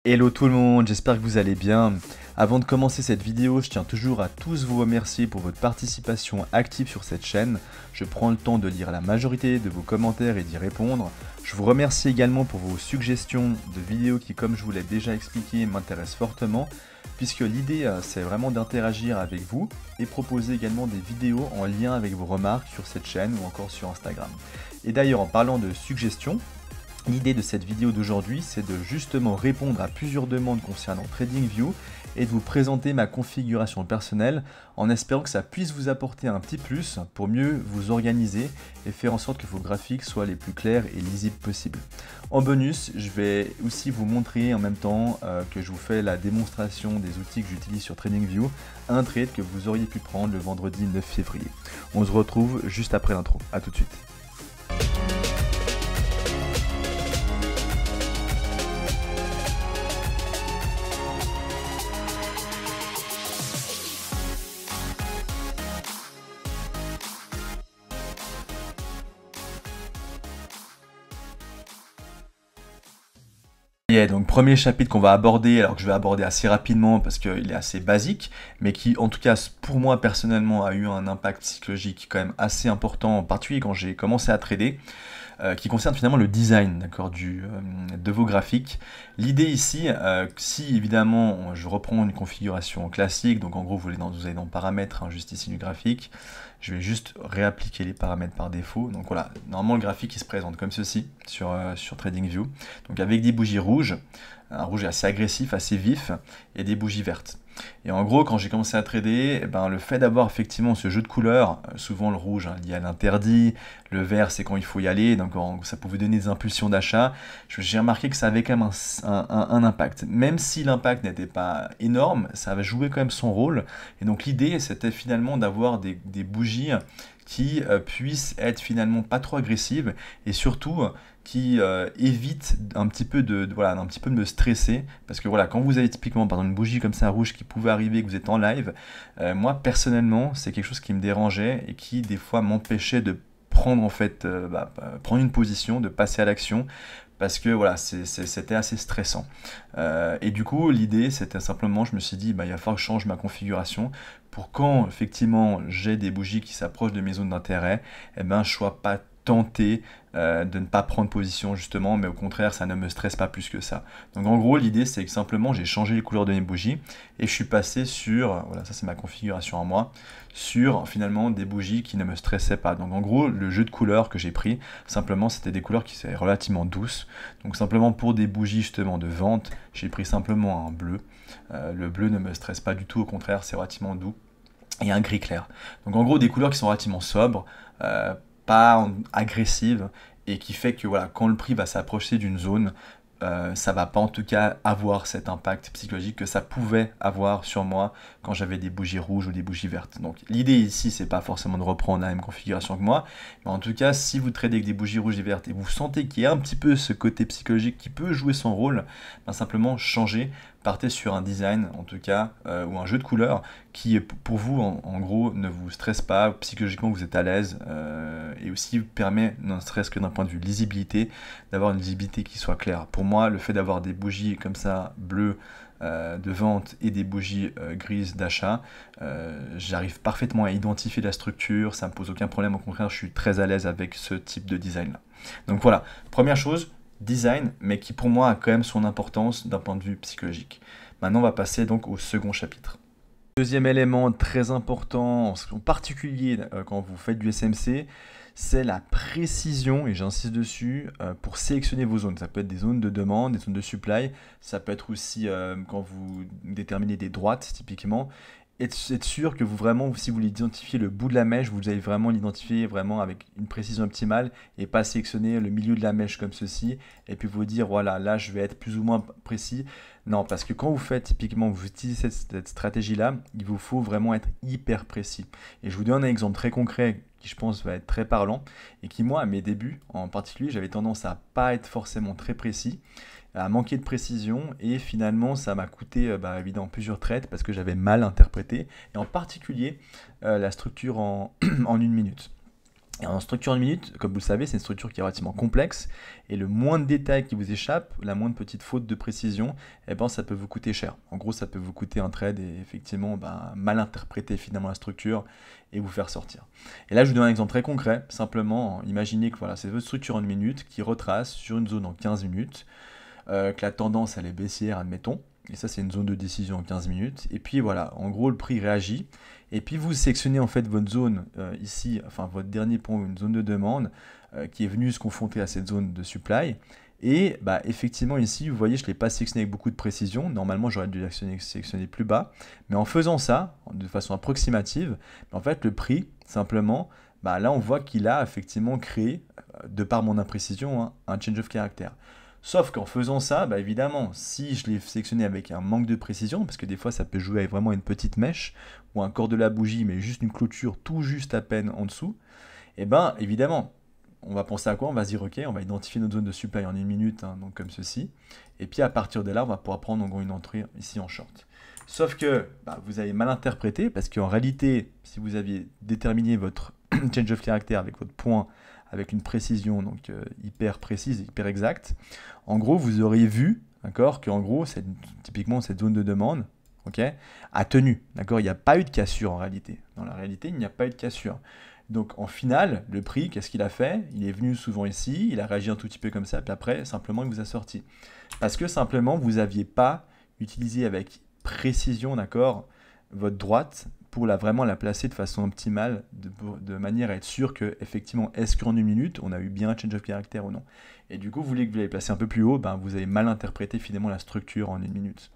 Hello tout le monde, j'espère que vous allez bien. Avant de commencer cette vidéo, je tiens toujours à tous vous remercier pour votre participation active sur cette chaîne. Je prends le temps de lire la majorité de vos commentaires et d'y répondre. Je vous remercie également pour vos suggestions de vidéos qui, comme je vous l'ai déjà expliqué, m'intéressent fortement, puisque l'idée c'est vraiment d'interagir avec vous et proposer également des vidéos en lien avec vos remarques sur cette chaîne ou encore sur Instagram. Et d'ailleurs, en parlant de suggestions, l'idée de cette vidéo d'aujourd'hui, c'est de justement répondre à plusieurs demandes concernant TradingView et de vous présenter ma configuration personnelle en espérant que ça puisse vous apporter un petit plus pour mieux vous organiser et faire en sorte que vos graphiques soient les plus clairs et lisibles possibles. En bonus, je vais aussi vous montrer en même temps que je vous fais la démonstration des outils que j'utilise sur TradingView, un trade que vous auriez pu prendre le vendredi 9 février. On se retrouve juste après l'intro. A tout de suite. Donc premier chapitre qu'on va aborder, alors que je vais aborder assez rapidement parce qu'il est assez basique, mais qui en tout cas pour moi personnellement a eu un impact psychologique quand même assez important, en particulier quand j'ai commencé à trader, qui concerne finalement le design, d'accord, de vos graphiques. L'idée ici, si évidemment je reprends une configuration classique, donc en gros vous allez dans paramètres, hein, juste ici du graphique, je vais juste réappliquer les paramètres par défaut. Donc voilà, normalement le graphique il se présente comme ceci sur TradingView. Donc avec des bougies rouges, un rouge assez agressif, assez vif, et des bougies vertes. Et en gros, quand j'ai commencé à trader, le fait d'avoir effectivement ce jeu de couleurs, souvent le rouge hein, lié à l'interdit, le vert c'est quand il faut y aller, donc ça pouvait donner des impulsions d'achat, j'ai remarqué que ça avait quand même un impact. Même si l'impact n'était pas énorme, ça avait joué quand même son rôle. Et donc l'idée c'était finalement d'avoir des bougies qui puissent être finalement pas trop agressives et surtout qui évite un petit peu un petit peu de me stresser, parce que voilà, quand vous avez typiquement par exemple une bougie comme ça rouge qui pouvait arriver, que vous êtes en live, moi personnellement c'est quelque chose qui me dérangeait et qui des fois m'empêchait de prendre en fait prendre une position, de passer à l'action, parce que voilà, c'était assez stressant. Et du coup, l'idée, c'était simplement, je me suis dit, il va falloir que je change ma configuration pour quand, effectivement, j'ai des bougies qui s'approchent de mes zones d'intérêt, je sois pas tenté de ne pas prendre position, justement, mais au contraire, ça ne me stresse pas plus que ça. Donc, en gros, l'idée, c'est que simplement, j'ai changé les couleurs de mes bougies et je suis passé sur, voilà, ça c'est ma configuration en moi, sur finalement des bougies qui ne me stressaient pas. Donc, en gros, le jeu de couleurs que j'ai pris, simplement, c'était des couleurs qui étaient relativement douces. Donc simplement pour des bougies justement de vente, j'ai pris simplement un bleu. Le bleu ne me stresse pas du tout, au contraire c'est relativement doux. Et un gris clair. Donc en gros des couleurs qui sont relativement sobres, pas agressives, et qui fait que voilà, quand le prix va s'approcher d'une zone, ça va pas en tout cas avoir cet impact psychologique que ça pouvait avoir sur moi quand j'avais des bougies rouges ou des bougies vertes. Donc l'idée ici c'est pas forcément de reprendre la même configuration que moi, mais en tout cas si vous tradez avec des bougies rouges et vertes et vous sentez qu'il y a un petit peu ce côté psychologique qui peut jouer son rôle, simplement changez, partez sur un design en tout cas ou un jeu de couleurs qui pour vous en gros ne vous stresse pas, psychologiquement vous êtes à l'aise, et aussi permet, ne serait-ce que d'un point de vue lisibilité, d'avoir une lisibilité qui soit claire. Pour moi, le fait d'avoir des bougies comme ça bleues de vente et des bougies grises d'achat, j'arrive parfaitement à identifier la structure, ça me pose aucun problème, au contraire je suis très à l'aise avec ce type de design là. Donc voilà, première chose, design, mais qui pour moi a quand même son importance d'un point de vue psychologique. Maintenant on va passer donc au second chapitre. Deuxième élément très important, en particulier quand vous faites du SMC, c'est la précision, et j'insiste dessus, pour sélectionner vos zones. Ça peut être des zones de demande, des zones de supply, ça peut être aussi quand vous déterminez des droites typiquement, être sûr que vous vraiment, si vous l'identifiez le bout de la mèche, vous allez vraiment l'identifier vraiment avec une précision optimale et pas sélectionner le milieu de la mèche comme ceci et puis vous dire voilà, là je vais être plus ou moins précis. Non, parce que quand vous faites typiquement, vous utilisez cette stratégie-là, il vous faut vraiment être hyper précis. Et je vous donne un exemple très concret qui je pense va être très parlant et qui moi à mes débuts en particulier j'avais tendance à pas être forcément très précis, à manquer de précision et finalement ça m'a coûté évidemment plusieurs trades parce que j'avais mal interprété et en particulier la structure en, en une minute. Et en structure en minute, comme vous le savez, c'est une structure qui est relativement complexe et le moins de détails qui vous échappe, la moindre petite faute de précision, eh ben, ça peut vous coûter cher. En gros, ça peut vous coûter un trade et effectivement mal interpréter finalement la structure et vous faire sortir. Et là, je vous donne un exemple très concret. Simplement, imaginez que voilà, c'est votre structure en minute qui retrace sur une zone en 15 minutes, que la tendance elle est baissière, admettons. Et ça, c'est une zone de décision en 15 minutes. Et puis voilà, en gros, le prix réagit. Et puis vous sélectionnez en fait votre zone ici, enfin votre dernier point, une zone de demande qui est venue se confronter à cette zone de supply. Et effectivement ici, vous voyez, je ne l'ai pas sélectionné avec beaucoup de précision. Normalement, j'aurais dû sélectionner plus bas. Mais en faisant ça, de façon approximative, en fait, le prix, simplement, là, on voit qu'il a effectivement créé, de par mon imprécision, un change of character. Sauf qu'en faisant ça, évidemment, si je l'ai sélectionné avec un manque de précision, parce que des fois ça peut jouer avec vraiment une petite mèche, ou un corps de la bougie, mais juste une clôture tout juste à peine en dessous, et évidemment, on va penser à quoi? On va se dire, ok, on va identifier notre zone de supply en une minute, donc comme ceci, et puis à partir de là, on va pouvoir prendre en gros une entrée ici en short. Sauf que vous avez mal interprété, parce qu'en réalité, si vous aviez déterminé votre change of character avec votre point, avec une précision donc hyper précise et hyper exacte, en gros, vous auriez vu, d'accord, qu'en gros, typiquement cette zone de demande, ok, a tenu, d'accord, il n'y a pas eu de cassure en réalité. Dans la réalité, il n'y a pas eu de cassure. Donc en finale, le prix, qu'est-ce qu'il a fait? Il est venu souvent ici, il a réagi un tout petit peu comme ça, puis après, simplement, il vous a sorti. Parce que simplement, vous n'aviez pas utilisé avec précision, d'accord, votre droite pour vraiment la placer de façon optimale, de manière à être sûr que, effectivement, est-ce qu'en une minute, on a eu bien un change of character ou non. Et du coup, vous voulez que vous l'ayez placé un peu plus haut, vous avez mal interprété finalement la structure en une minute.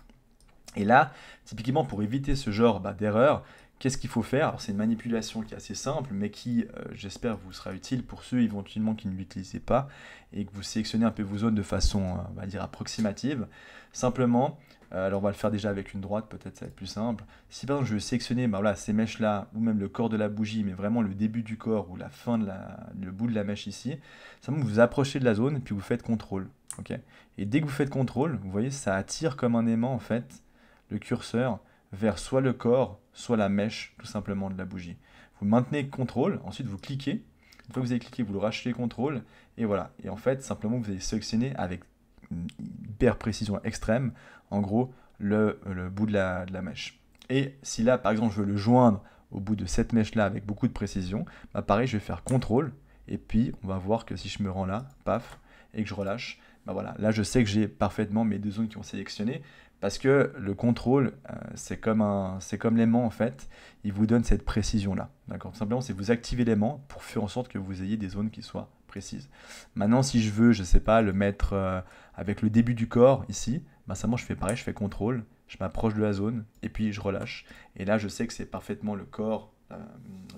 Et là, typiquement, pour éviter ce genre d'erreur, qu'est-ce qu'il faut faire? Alors, c'est une manipulation qui est assez simple, mais qui, j'espère, vous sera utile pour ceux éventuellement qui ne l'utilisez pas et que vous sélectionnez un peu vos zones de façon, on va dire, approximative. Simplement, alors on va le faire déjà avec une droite, peut-être ça va être plus simple. Si par exemple je veux sélectionner ces mèches-là, ou même le corps de la bougie, mais vraiment le début du corps ou la fin le bout de la mèche ici, simplement vous approchez de la zone, puis vous faites contrôle. Okay, et dès que vous faites contrôle, vous voyez, ça attire comme un aimant en fait le curseur vers soit le corps, soit la mèche tout simplement de la bougie. Vous maintenez contrôle, ensuite vous cliquez. Une fois que vous avez cliqué, vous le rachetez contrôle, et voilà. Et en fait, simplement vous allez sélectionner avec une hyper précision extrême, en gros, le bout de la mèche. Et si là, par exemple, je veux le joindre au bout de cette mèche-là avec beaucoup de précision, pareil, je vais faire CTRL, et puis on va voir que si je me rends là, paf, et que je relâche, voilà, là je sais que j'ai parfaitement mes deux zones qui ont sélectionné, parce que le contrôle, c'est comme l'aimant en fait, il vous donne cette précision-là. D'accord? Tout simplement, c'est vous activez l'aimant pour faire en sorte que vous ayez des zones qui soient précises. Maintenant, si je veux, je ne sais pas, le mettre avec le début du corps ici, simplement je fais pareil, je fais contrôle, je m'approche de la zone et puis je relâche. Et là, je sais que c'est parfaitement le corps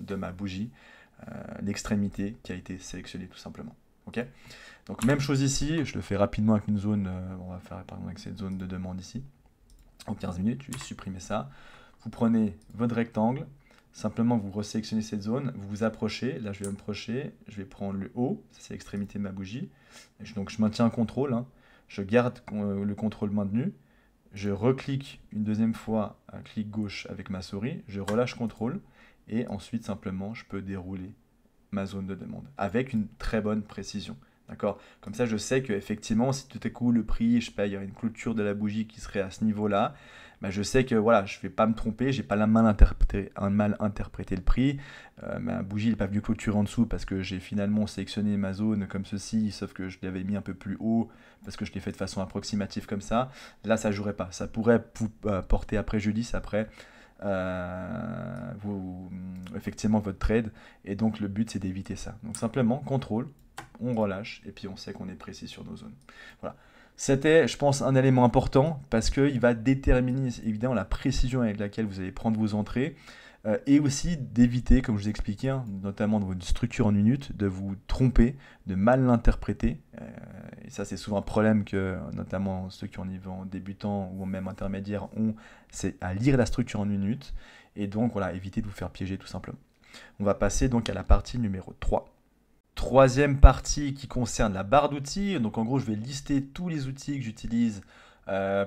de ma bougie, l'extrémité qui a été sélectionnée tout simplement. Ok? Donc même chose ici, je le fais rapidement avec une zone, on va faire par exemple avec cette zone de demande ici. En 15 minutes, je vais supprimer ça. Vous prenez votre rectangle, simplement vous resélectionnez cette zone, vous vous approchez, là je vais m'approcher, je vais prendre le haut, c'est l'extrémité de ma bougie, donc je maintiens un contrôle, je garde le contrôle maintenu, je reclique une deuxième fois un clic gauche avec ma souris, je relâche contrôle, et ensuite simplement je peux dérouler ma zone de demande avec une très bonne précision. D'accord? Comme ça, je sais qu'effectivement, si tout à coup le prix, je paye une clôture de la bougie qui serait à ce niveau-là, je sais que voilà, je ne vais pas me tromper, j'ai pas mal interprété le prix. Ma bougie n'est pas venue clôturer en dessous parce que j'ai finalement sélectionné ma zone comme ceci, sauf que je l'avais mis un peu plus haut parce que je l'ai fait de façon approximative comme ça. Là, ça ne jouerait pas. Ça pourrait porter à préjudice après effectivement votre trade. Et donc, le but, c'est d'éviter ça. Donc, simplement, contrôle. On relâche et puis on sait qu'on est précis sur nos zones. Voilà. C'était, je pense, un élément important parce qu'il va déterminer évidemment la précision avec laquelle vous allez prendre vos entrées et aussi d'éviter, comme je vous ai expliqué, notamment dans votre structure en minute, de vous tromper, de mal l'interpréter. Et ça, c'est souvent un problème que notamment ceux qui ont un niveau débutant ou même intermédiaire ont, c'est à lire la structure en minute et donc voilà, éviter de vous faire piéger tout simplement. On va passer donc à la partie numéro 3. Troisième partie qui concerne la barre d'outils. Donc en gros, je vais lister tous les outils que j'utilise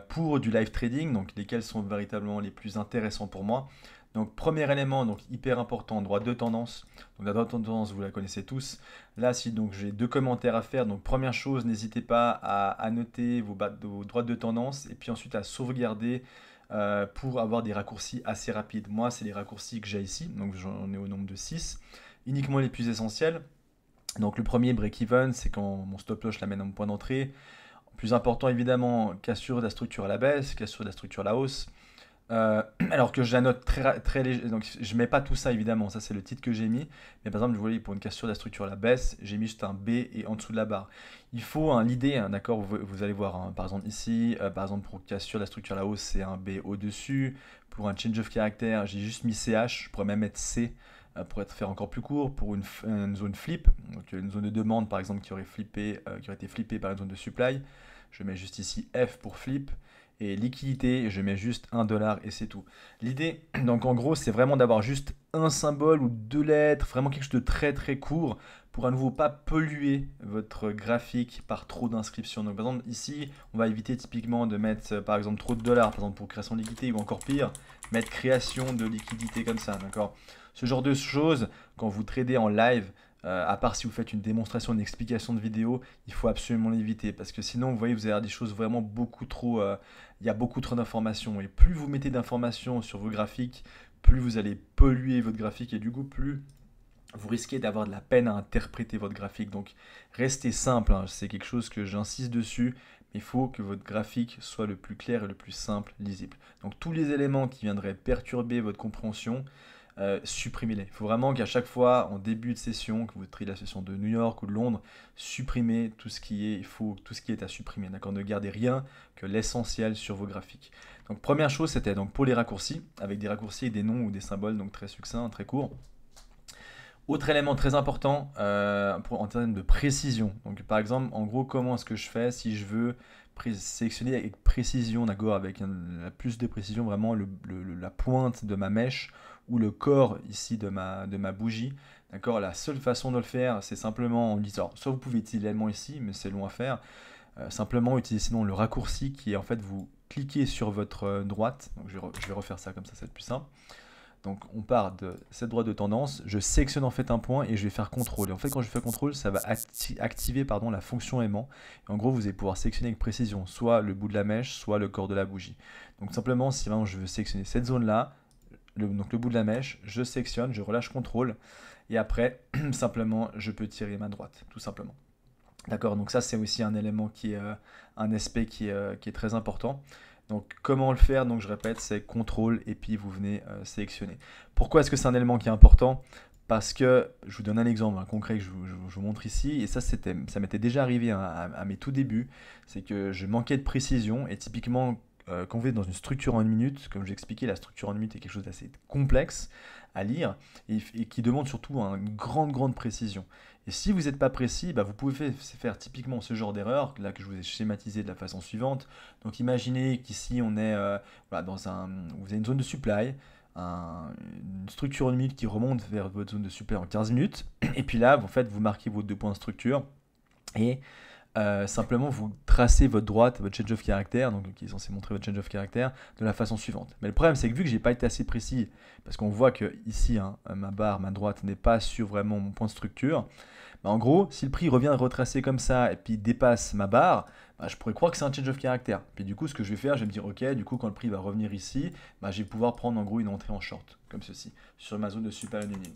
pour du live trading, donc lesquels sont véritablement les plus intéressants pour moi. Donc premier élément, donc hyper important, droite de tendance. Donc la droite de tendance, vous la connaissez tous. Là, si donc j'ai 2 commentaires à faire, donc première chose, n'hésitez pas à noter vos droites de tendance et puis ensuite à sauvegarder pour avoir des raccourcis assez rapides. Moi, c'est les raccourcis que j'ai ici, donc j'en ai au nombre de 6, uniquement les plus essentiels. Donc le premier break-even, c'est quand mon stop loss je l'amène à mon point d'entrée. Plus important évidemment, cassure de la structure à la baisse, cassure de la structure à la hausse. Alors que je la note très léger, donc je mets pas tout ça évidemment, ça c'est le titre que j'ai mis, mais par exemple vous voyez pour une cassure de la structure à la baisse, j'ai mis juste un B et en dessous de la barre. Il faut l'idée, hein, d'accord, vous allez voir, hein, par exemple ici, par exemple pour cassure de la structure à la hausse c'est un B au-dessus, pour un change of character j'ai juste mis CH, je pourrais même mettre C pour être faire encore plus court, pour une zone flip, donc une zone de demande par exemple qui aurait été flippée par une zone de supply, je mets juste ici F pour flip. Et liquidité, je mets juste 1$ et c'est tout. L'idée, donc en gros, c'est vraiment d'avoir juste un symbole ou 2 lettres, vraiment quelque chose de très très court pour à nouveau pas polluer votre graphique par trop d'inscriptions. Donc par exemple ici, on va éviter typiquement de mettre par exemple trop de dollars, par exemple pour création de liquidité ou encore pire, mettre création de liquidité comme ça, d'accord? Ce genre de choses, quand vous tradez en live, à part si vous faites une démonstration, une explication de vidéo, il faut absolument l'éviter parce que sinon, vous voyez, vous allez avoir des choses vraiment beaucoup trop. Il y a beaucoup trop d'informations et plus vous mettez d'informations sur vos graphiques, plus vous allez polluer votre graphique et du coup, plus vous risquez d'avoir de la peine à interpréter votre graphique. Donc, restez simple, hein, c'est quelque chose que j'insiste dessus. Mais il faut que votre graphique soit le plus clair et le plus simple, lisible. Donc tous les éléments qui viendraient perturber votre compréhension, supprimez-les. Il faut vraiment qu'à chaque fois, en début de session, que vous triez la session de New York ou de Londres, supprimez tout ce qui est, tout ce qui est à supprimer. D'accord? Ne gardez rien que l'essentiel sur vos graphiques. Donc première chose, c'était donc pour les raccourcis, avec des raccourcis et des noms ou des symboles, donc très succincts, très courts. Autre élément très important en termes de précision. Donc par exemple, en gros, comment est-ce que je fais si je veux sélectionner avec précision, d'accord, avec la plus de précision, vraiment la pointe de ma mèche ou le corps ici de ma bougie. D'accord, la seule façon de le faire, c'est simplement en disant, soit vous pouvez utiliser l'élément ici, mais c'est long à faire. Simplement utiliser sinon le raccourci qui est en fait vous cliquez sur votre droite. Donc je vais refaire ça comme ça, c'est plus simple. Donc on part de cette droite de tendance, je sélectionne en fait un point et je vais faire contrôle. Et en fait quand je fais contrôle, ça va activer la fonction aimant. Et en gros vous allez pouvoir sélectionner avec précision, soit le bout de la mèche, soit le corps de la bougie. Donc simplement si vraiment je veux sélectionner cette zone là, donc le bout de la mèche, je sélectionne, je relâche contrôle. Et après simplement je peux tirer ma droite, tout simplement. D'accord, donc ça c'est aussi un élément qui est un aspect qui est très important. Donc comment le faire? Donc je répète, c'est contrôle et puis vous venez sélectionner. Pourquoi est-ce que c'est un élément qui est important? Parce que je vous donne un exemple concret que je vous montre ici, et ça m'était déjà arrivé à mes tout débuts, c'est que je manquais de précision, et typiquement quand vous êtes dans une structure en 1 minute, comme j'ai expliqué, la structure en 1 minute est quelque chose d'assez complexe à lire, et qui demande surtout une grande précision. Et si vous n'êtes pas précis, vous pouvez faire typiquement ce genre d'erreur, là que je vous ai schématisé de la façon suivante. Donc imaginez qu'ici on est vous avez une zone de supply, une structure en 1 minute qui remonte vers votre zone de supply en 15 minutes, et puis là, en fait, vous marquez vos 2 points de structure, et simplement vous tracez votre droite, votre change of character, donc qui est censé montrer votre change of character, de la façon suivante. Mais le problème c'est que vu que j'ai pas été assez précis, parce qu'on voit que ici ma droite n'est pas sur vraiment mon point de structure, en gros si le prix revient retracé comme ça et puis dépasse ma barre, je pourrais croire que c'est un change of character. Puis du coup ce que je vais faire, je vais me dire ok, du coup quand le prix va revenir ici, je vais pouvoir prendre en gros une entrée en short, comme ceci, sur ma zone de supply unit.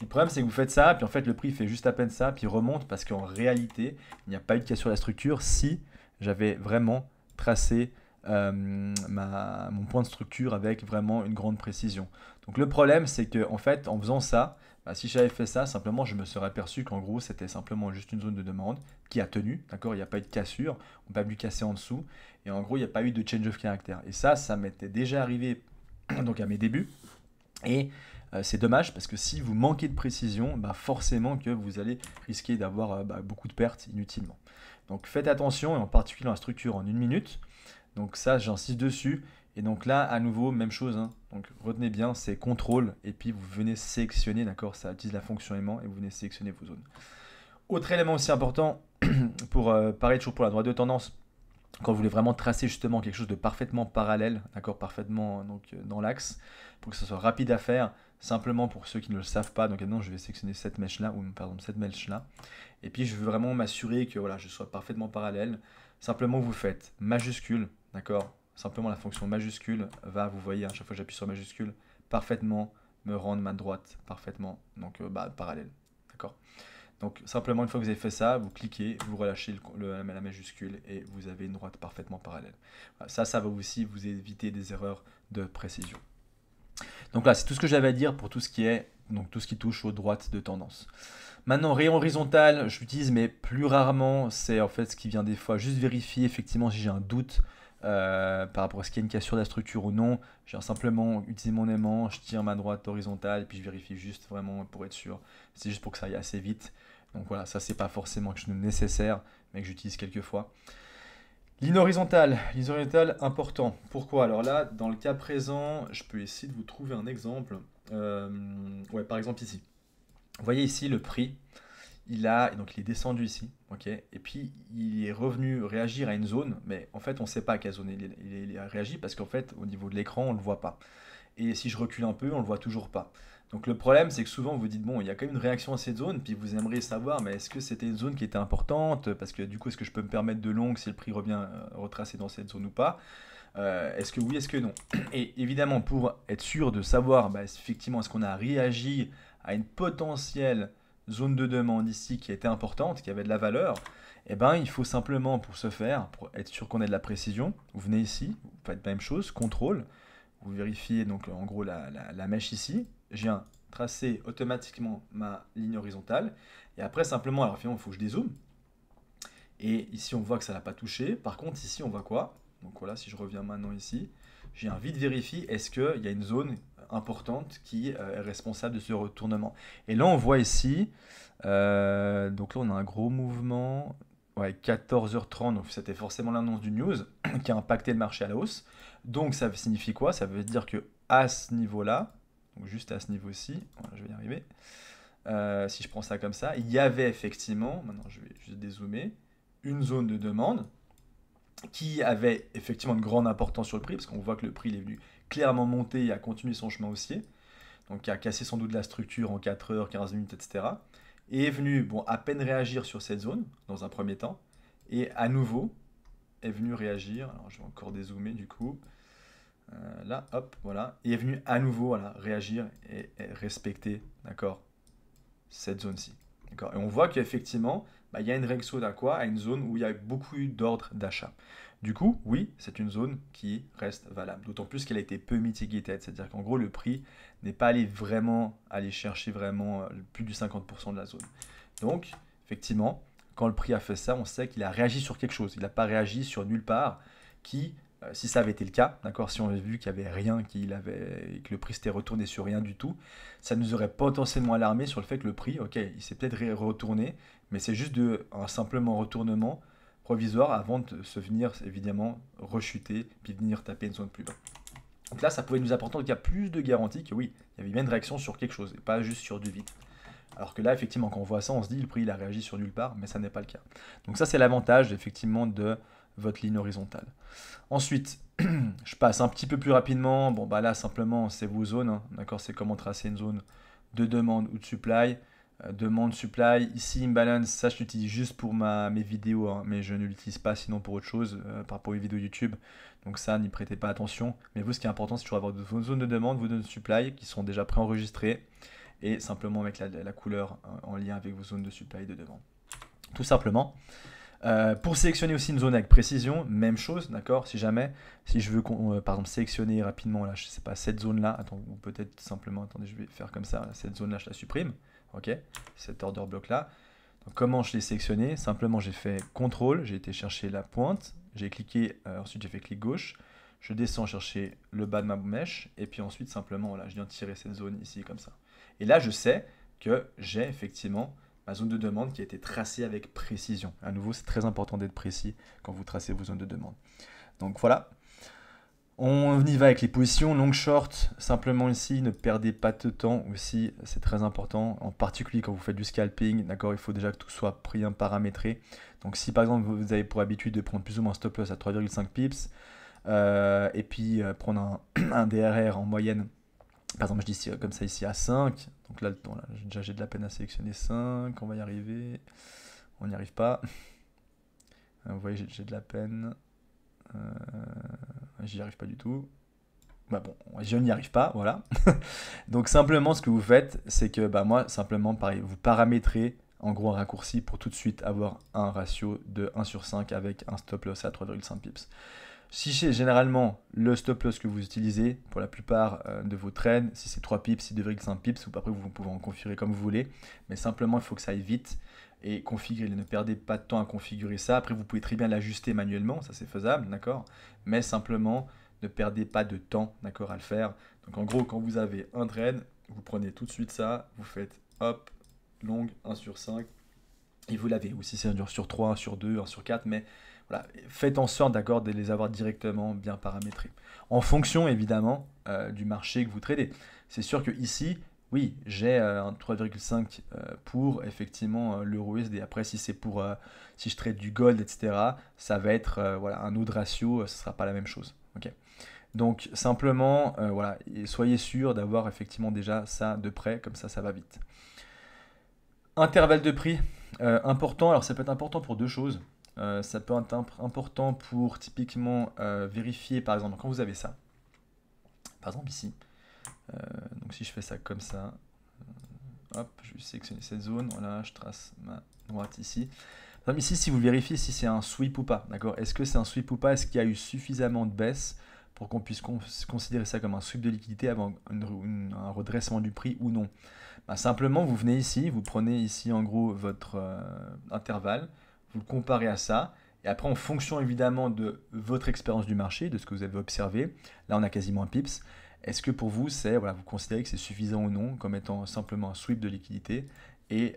Le problème c'est que vous faites ça, puis en fait le prix fait juste à peine ça, puis remonte parce qu'en réalité il n'y a pas eu de cassure sur la structure si j'avais vraiment tracé mon point de structure avec vraiment une grande précision. Donc le problème c'est que en fait en faisant ça, si j'avais fait ça, simplement je me serais aperçu qu'en gros c'était simplement juste une zone de demande qui a tenu, d'accord, il n'y a pas eu de cassure, on n'a pas pu casser en dessous, et en gros il n'y a pas eu de change of character. Et ça m'était déjà arrivé donc à mes débuts, et c'est dommage parce que si vous manquez de précision, forcément que vous allez risquer d'avoir beaucoup de pertes inutilement. Donc faites attention, et en particulier dans la structure en 1 minute. Donc ça, j'insiste dessus. Et donc là, à nouveau, même chose. Donc retenez bien, c'est contrôle, et puis vous venez sélectionner, d'accord, ça utilise la fonction aimant, et vous venez sélectionner vos zones. Autre élément aussi important, pour pareil toujours pour la droite de tendance, quand vous voulez vraiment tracer justement quelque chose de parfaitement parallèle, d'accord, parfaitement donc, dans l'axe, pour que ce soit rapide à faire, simplement pour ceux qui ne le savent pas, donc maintenant je vais sélectionner cette mèche-là, ou pardon, cette mèche-là, et puis je veux vraiment m'assurer que voilà, je sois parfaitement parallèle. Simplement vous faites majuscule, d'accord, simplement la fonction majuscule va, vous voyez, à chaque fois que j'appuie sur majuscule, parfaitement me rendre ma droite parfaitement, donc parallèle, d'accord. Donc simplement une fois que vous avez fait ça, vous cliquez, vous relâchez la majuscule et vous avez une droite parfaitement parallèle. Voilà, ça va aussi vous éviter des erreurs de précision. Donc là, c'est tout ce que j'avais à dire pour tout ce qui est, donc tout ce qui touche aux droites de tendance. Maintenant, rayon horizontal, j'utilise mais plus rarement, c'est en fait ce qui vient des fois juste vérifier effectivement si j'ai un doute par rapport à ce qu'il y a une cassure de la structure ou non. Je viens simplement utiliser mon aimant, je tire ma droite horizontale et puis je vérifie juste vraiment pour être sûr. C'est juste pour que ça aille assez vite. Donc voilà, ça c'est pas forcément quelque chose de nécessaire, mais que j'utilise quelques fois. Ligne horizontale important. Pourquoi? Alors là, dans le cas présent, je peux essayer de vous trouver un exemple. Ouais, par exemple ici. Vous voyez ici le prix, donc il est descendu ici, ok, et puis il est revenu réagir à une zone, mais en fait on ne sait pas à quelle zone il a réagi parce qu'en fait au niveau de l'écran on ne le voit pas. Et si je recule un peu, on ne le voit toujours pas. Donc le problème c'est que souvent vous vous dites bon il y a quand même une réaction à cette zone, puis vous aimeriez savoir mais est-ce que c'était une zone qui était importante, parce que du coup est-ce que je peux me permettre de long si le prix revient retracé dans cette zone ou pas. Est-ce que oui, est-ce que non? Et évidemment, pour être sûr de savoir effectivement est-ce qu'on a réagi à une potentielle zone de demande ici qui était importante, qui avait de la valeur, eh ben, il faut simplement pour ce faire, pour être sûr qu'on ait de la précision, vous venez ici, vous faites la même chose, contrôle, vous vérifiez donc en gros la mèche ici, je viens tracer automatiquement ma ligne horizontale, et après simplement, alors finalement il faut que je dézoome, et ici on voit que ça n'a pas touché, par contre ici on voit quoi? Donc voilà, si je reviens maintenant ici, j'ai un vide vérifie, est-ce qu'il y a une zone importante qui est responsable de ce retournement. Et là on voit ici, donc là on a un gros mouvement, ouais, 14h30, donc c'était forcément l'annonce du news qui a impacté le marché à la hausse. Donc ça signifie quoi? Ça veut dire que à ce niveau-là, donc juste à ce niveau-ci, voilà, je vais y arriver, si je prends ça comme ça, il y avait effectivement, maintenant je vais juste dézoomer, une zone de demande qui avait effectivement une grande importance sur le prix, parce qu'on voit que le prix il est venu clairement monter et a continué son chemin haussier, donc qui a cassé sans doute la structure en 4 heures, 15 minutes, etc. Et est venu bon, à peine réagir sur cette zone, dans un premier temps, et à nouveau est venu réagir, alors je vais encore dézoomer du coup, là, hop, voilà, et est venu à nouveau voilà, réagir et respecter, d'accord, cette zone-ci. Et on voit qu'effectivement, il y a une réaction à quoi? À une zone où il y a beaucoup d'ordres d'achat. Du coup, oui, c'est une zone qui reste valable. D'autant plus qu'elle a été peu mitigated. C'est-à-dire qu'en gros, le prix n'est pas allé vraiment aller chercher vraiment plus du 50% de la zone. Donc, effectivement, quand le prix a fait ça, on sait qu'il a réagi sur quelque chose. Il n'a pas réagi sur nulle part qui, si ça avait été le cas, d'accord, si on avait vu qu'il n'y avait rien, que le prix s'était retourné sur rien du tout, ça nous aurait potentiellement alarmé sur le fait que le prix, ok, il s'est peut-être retourné, mais c'est juste un simplement retournement provisoire avant de se venir évidemment rechuter puis venir taper une zone plus bas. Donc là, ça pouvait nous apporter qu'il y a plus de garantie que oui, il y avait bien une réaction sur quelque chose et pas juste sur du vide. Alors que là, effectivement, quand on voit ça, on se dit le prix il a réagi sur nulle part, mais ça n'est pas le cas. Donc ça, c'est l'avantage effectivement de votre ligne horizontale. Ensuite, je passe un petit peu plus rapidement. Bon, bah là, simplement, c'est vos zones. Hein, d'accord, c'est comment tracer une zone de demande ou de supply. Demande, supply. Ici, imbalance, ça, je l'utilise juste pour mes vidéos, hein, mais je ne l'utilise pas sinon pour autre chose, par rapport aux vidéos YouTube. Donc ça, n'y prêtez pas attention. Mais vous, ce qui est important, c'est toujours avoir vos zones de demande, vos zones de supply qui sont déjà préenregistrées et simplement avec la couleur en lien avec vos zones de supply et de demande. Tout simplement. Pour sélectionner aussi une zone avec précision, même chose, d'accord. Si je veux par exemple sélectionner rapidement, là, je sais pas, cette zone là, ou peut-être simplement, attendez, je vais faire comme ça, là, cette zone là, je la supprime, ok, cet order block là. Donc comment je l'ai sélectionné? Simplement j'ai fait CTRL, j'ai été chercher la pointe, j'ai cliqué, ensuite j'ai fait clic gauche, je descends chercher le bas de ma mèche, et puis ensuite simplement, voilà, je viens tirer cette zone ici comme ça. Et là je sais que j'ai effectivement ma zone de demande qui a été tracée avec précision. À nouveau, c'est très important d'être précis quand vous tracez vos zones de demande. Donc voilà. On y va avec les positions long, short. Simplement ici, ne perdez pas de temps aussi, c'est très important. En particulier quand vous faites du scalping, d'accord, il faut déjà que tout soit bien paramétré. Donc si par exemple vous avez pour habitude de prendre plus ou moins un stop loss à 3,5 pips, et puis prendre un DRR en moyenne, par exemple je dis comme ça ici à 5, donc là, j'ai de la peine à sélectionner 5, on va y arriver, on n'y arrive pas, vous voyez j'ai de la peine, j'y arrive pas du tout. Bah bon, je n'y arrive pas, voilà. Donc simplement ce que vous faites, c'est que bah moi simplement pareil, vous paramétrez en gros un raccourci pour tout de suite avoir un ratio de 1/5 avec un stop loss à 3,5 pips. Si c'est généralement le stop loss que vous utilisez pour la plupart de vos trades, si c'est 3 pips, si 2,5 pips, ou après vous pouvez en configurer comme vous voulez, mais simplement il faut que ça aille vite et configurer, ne perdez pas de temps à configurer ça. Après vous pouvez très bien l'ajuster manuellement, ça c'est faisable, d'accord, mais simplement ne perdez pas de temps, d'accord, à le faire. Donc en gros, quand vous avez un trade, vous prenez tout de suite ça, vous faites hop, longue 1/5, et vous l'avez. Ou si c'est un dur sur 3, 1 sur 2, 1 sur 4, mais voilà, faites en sorte, d'accord, de les avoir directement bien paramétrés. En fonction, évidemment, du marché que vous tradez. C'est sûr que ici, oui, j'ai un 3,5 pour effectivement l'euro USD. Après, si c'est pour, si je trade du gold, etc., ça va être voilà, un autre ratio, ce ne sera pas la même chose. Ok. Donc simplement, voilà, et soyez sûr d'avoir effectivement déjà ça de près, comme ça va vite. Intervalle de prix, important, alors ça peut être important pour deux choses. Ça peut être important pour typiquement vérifier, par exemple, quand vous avez ça, par exemple ici, donc si je fais ça comme ça, hop, je vais sélectionner cette zone, voilà, je trace ma droite ici. Par exemple ici, si vous vérifiez si c'est un sweep ou pas, d'accord, est-ce que c'est un sweep ou pas, est-ce qu'il y a eu suffisamment de baisse pour qu'on puisse considérer ça comme un sweep de liquidité avant un redressement du prix ou non. Bah, simplement, vous venez ici, vous prenez ici en gros votre intervalle, vous le comparez à ça, et après en fonction évidemment de votre expérience du marché, de ce que vous avez observé, là on a quasiment un pips, est-ce que pour vous, c'est voilà, vous considérez que c'est suffisant ou non comme étant simplement un sweep de liquidité et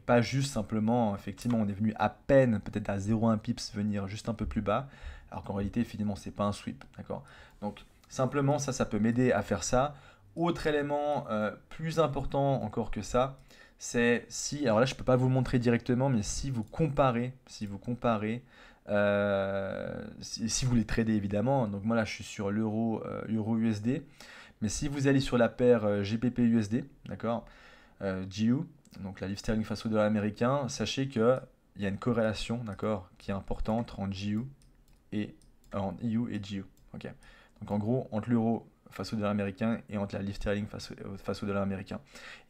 pas juste simplement, effectivement, on est venu à peine peut-être à 0,1 pips venir juste un peu plus bas, alors qu'en réalité, finalement, c'est pas un sweep, d'accord. Donc simplement, ça peut m'aider à faire ça. Autre élément plus important encore que ça, c'est si, alors là je peux pas vous le montrer directement, mais si vous comparez, si vous les tradez évidemment, donc moi là je suis sur l'euro euro USD, mais si vous allez sur la paire GBP USD, d'accord, GU, donc la livre sterling face au dollar américain, sachez que il y a une corrélation, d'accord, qui est importante entre GU et en EU et GU, ok. Donc en gros entre l'euro face au dollar américain et entre la livre sterling face au dollar américain.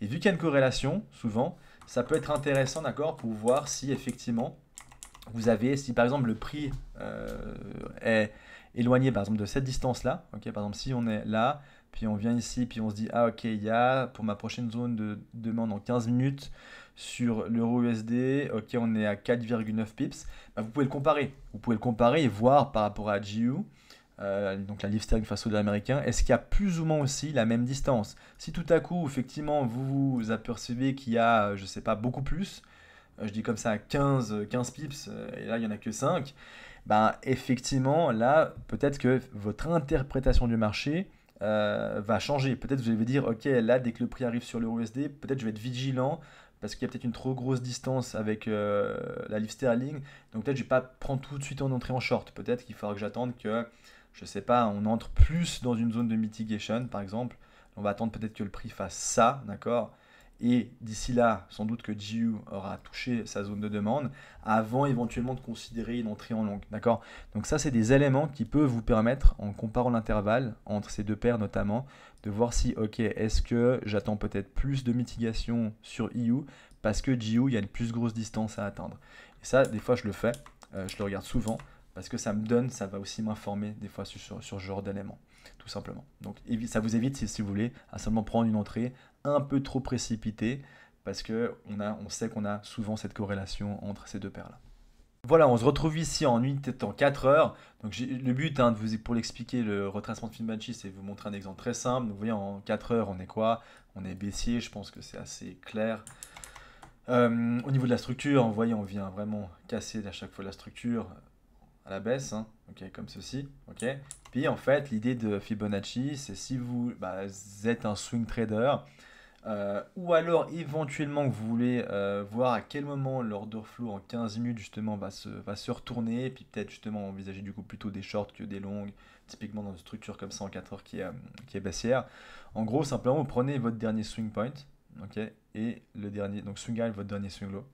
Et vu qu'il y a une corrélation, souvent, ça peut être intéressant, d'accord, pour voir si effectivement vous avez, si par exemple le prix est éloigné par exemple de cette distance-là, ok, par exemple si on est là, puis on vient ici, puis on se dit ah ok, il y a pour ma prochaine zone de demande en 15 minutes sur l'euro USD, ok, on est à 4,9 pips, bah, vous pouvez le comparer. Vous pouvez le comparer et voir par rapport à GU, donc la livre sterling face au dollar américain, est-ce qu'il y a plus ou moins aussi la même distance? Si tout à coup, effectivement, vous apercevez qu'il y a, je sais pas, beaucoup plus, je dis comme ça 15 pips, et là il n'y en a que 5, ben effectivement, là, peut-être que votre interprétation du marché va changer. Peut-être vous allez dire, ok, là, dès que le prix arrive sur l'euro USD, peut-être je vais être vigilant parce qu'il y a peut-être une trop grosse distance avec la livre sterling. Donc peut-être je ne vais pas prendre tout de suite en entrée en short. Peut-être qu'il faudra que j'attende que, je sais pas, on entre plus dans une zone de mitigation, par exemple. On va attendre peut-être que le prix fasse ça, d'accord? Et d'ici là, sans doute que GU aura touché sa zone de demande avant éventuellement de considérer une entrée en longue, d'accord? Donc ça, c'est des éléments qui peuvent vous permettre, en comparant l'intervalle entre ces deux paires notamment, de voir si, ok, est-ce que j'attends peut-être plus de mitigation sur EU parce que GU, il y a une plus grosse distance à atteindre. Et ça, des fois, je le fais, je le regarde souvent parce que ça me donne, ça va aussi m'informer des fois sur ce genre d'éléments, tout simplement. Donc ça vous évite, si vous voulez, à seulement prendre une entrée un peu trop précipitée parce que on sait qu'on a souvent cette corrélation entre ces deux paires-là. Voilà, on se retrouve ici en nuit en 4 heures. Donc le but pour l'expliquer, le retracement de Fibonacci, c'est de vous montrer un exemple très simple. Donc, vous voyez, en 4 heures, on est quoi? On est baissier, je pense que c'est assez clair. Au niveau de la structure, vous voyez, on vient vraiment casser à chaque fois la structure à la baisse, hein, ok, comme ceci, ok. Puis en fait, l'idée de Fibonacci, c'est si vous êtes un swing trader, Ou alors éventuellement que vous voulez voir à quel moment l'order flow en 15 minutes justement va se retourner, et puis peut-être justement envisager du coup plutôt des shorts que des longues, typiquement dans une structure comme ça en 4 heures qui est baissière. En gros, simplement vous prenez votre dernier swing point, ok, et le dernier, donc swing high, votre dernier swing low,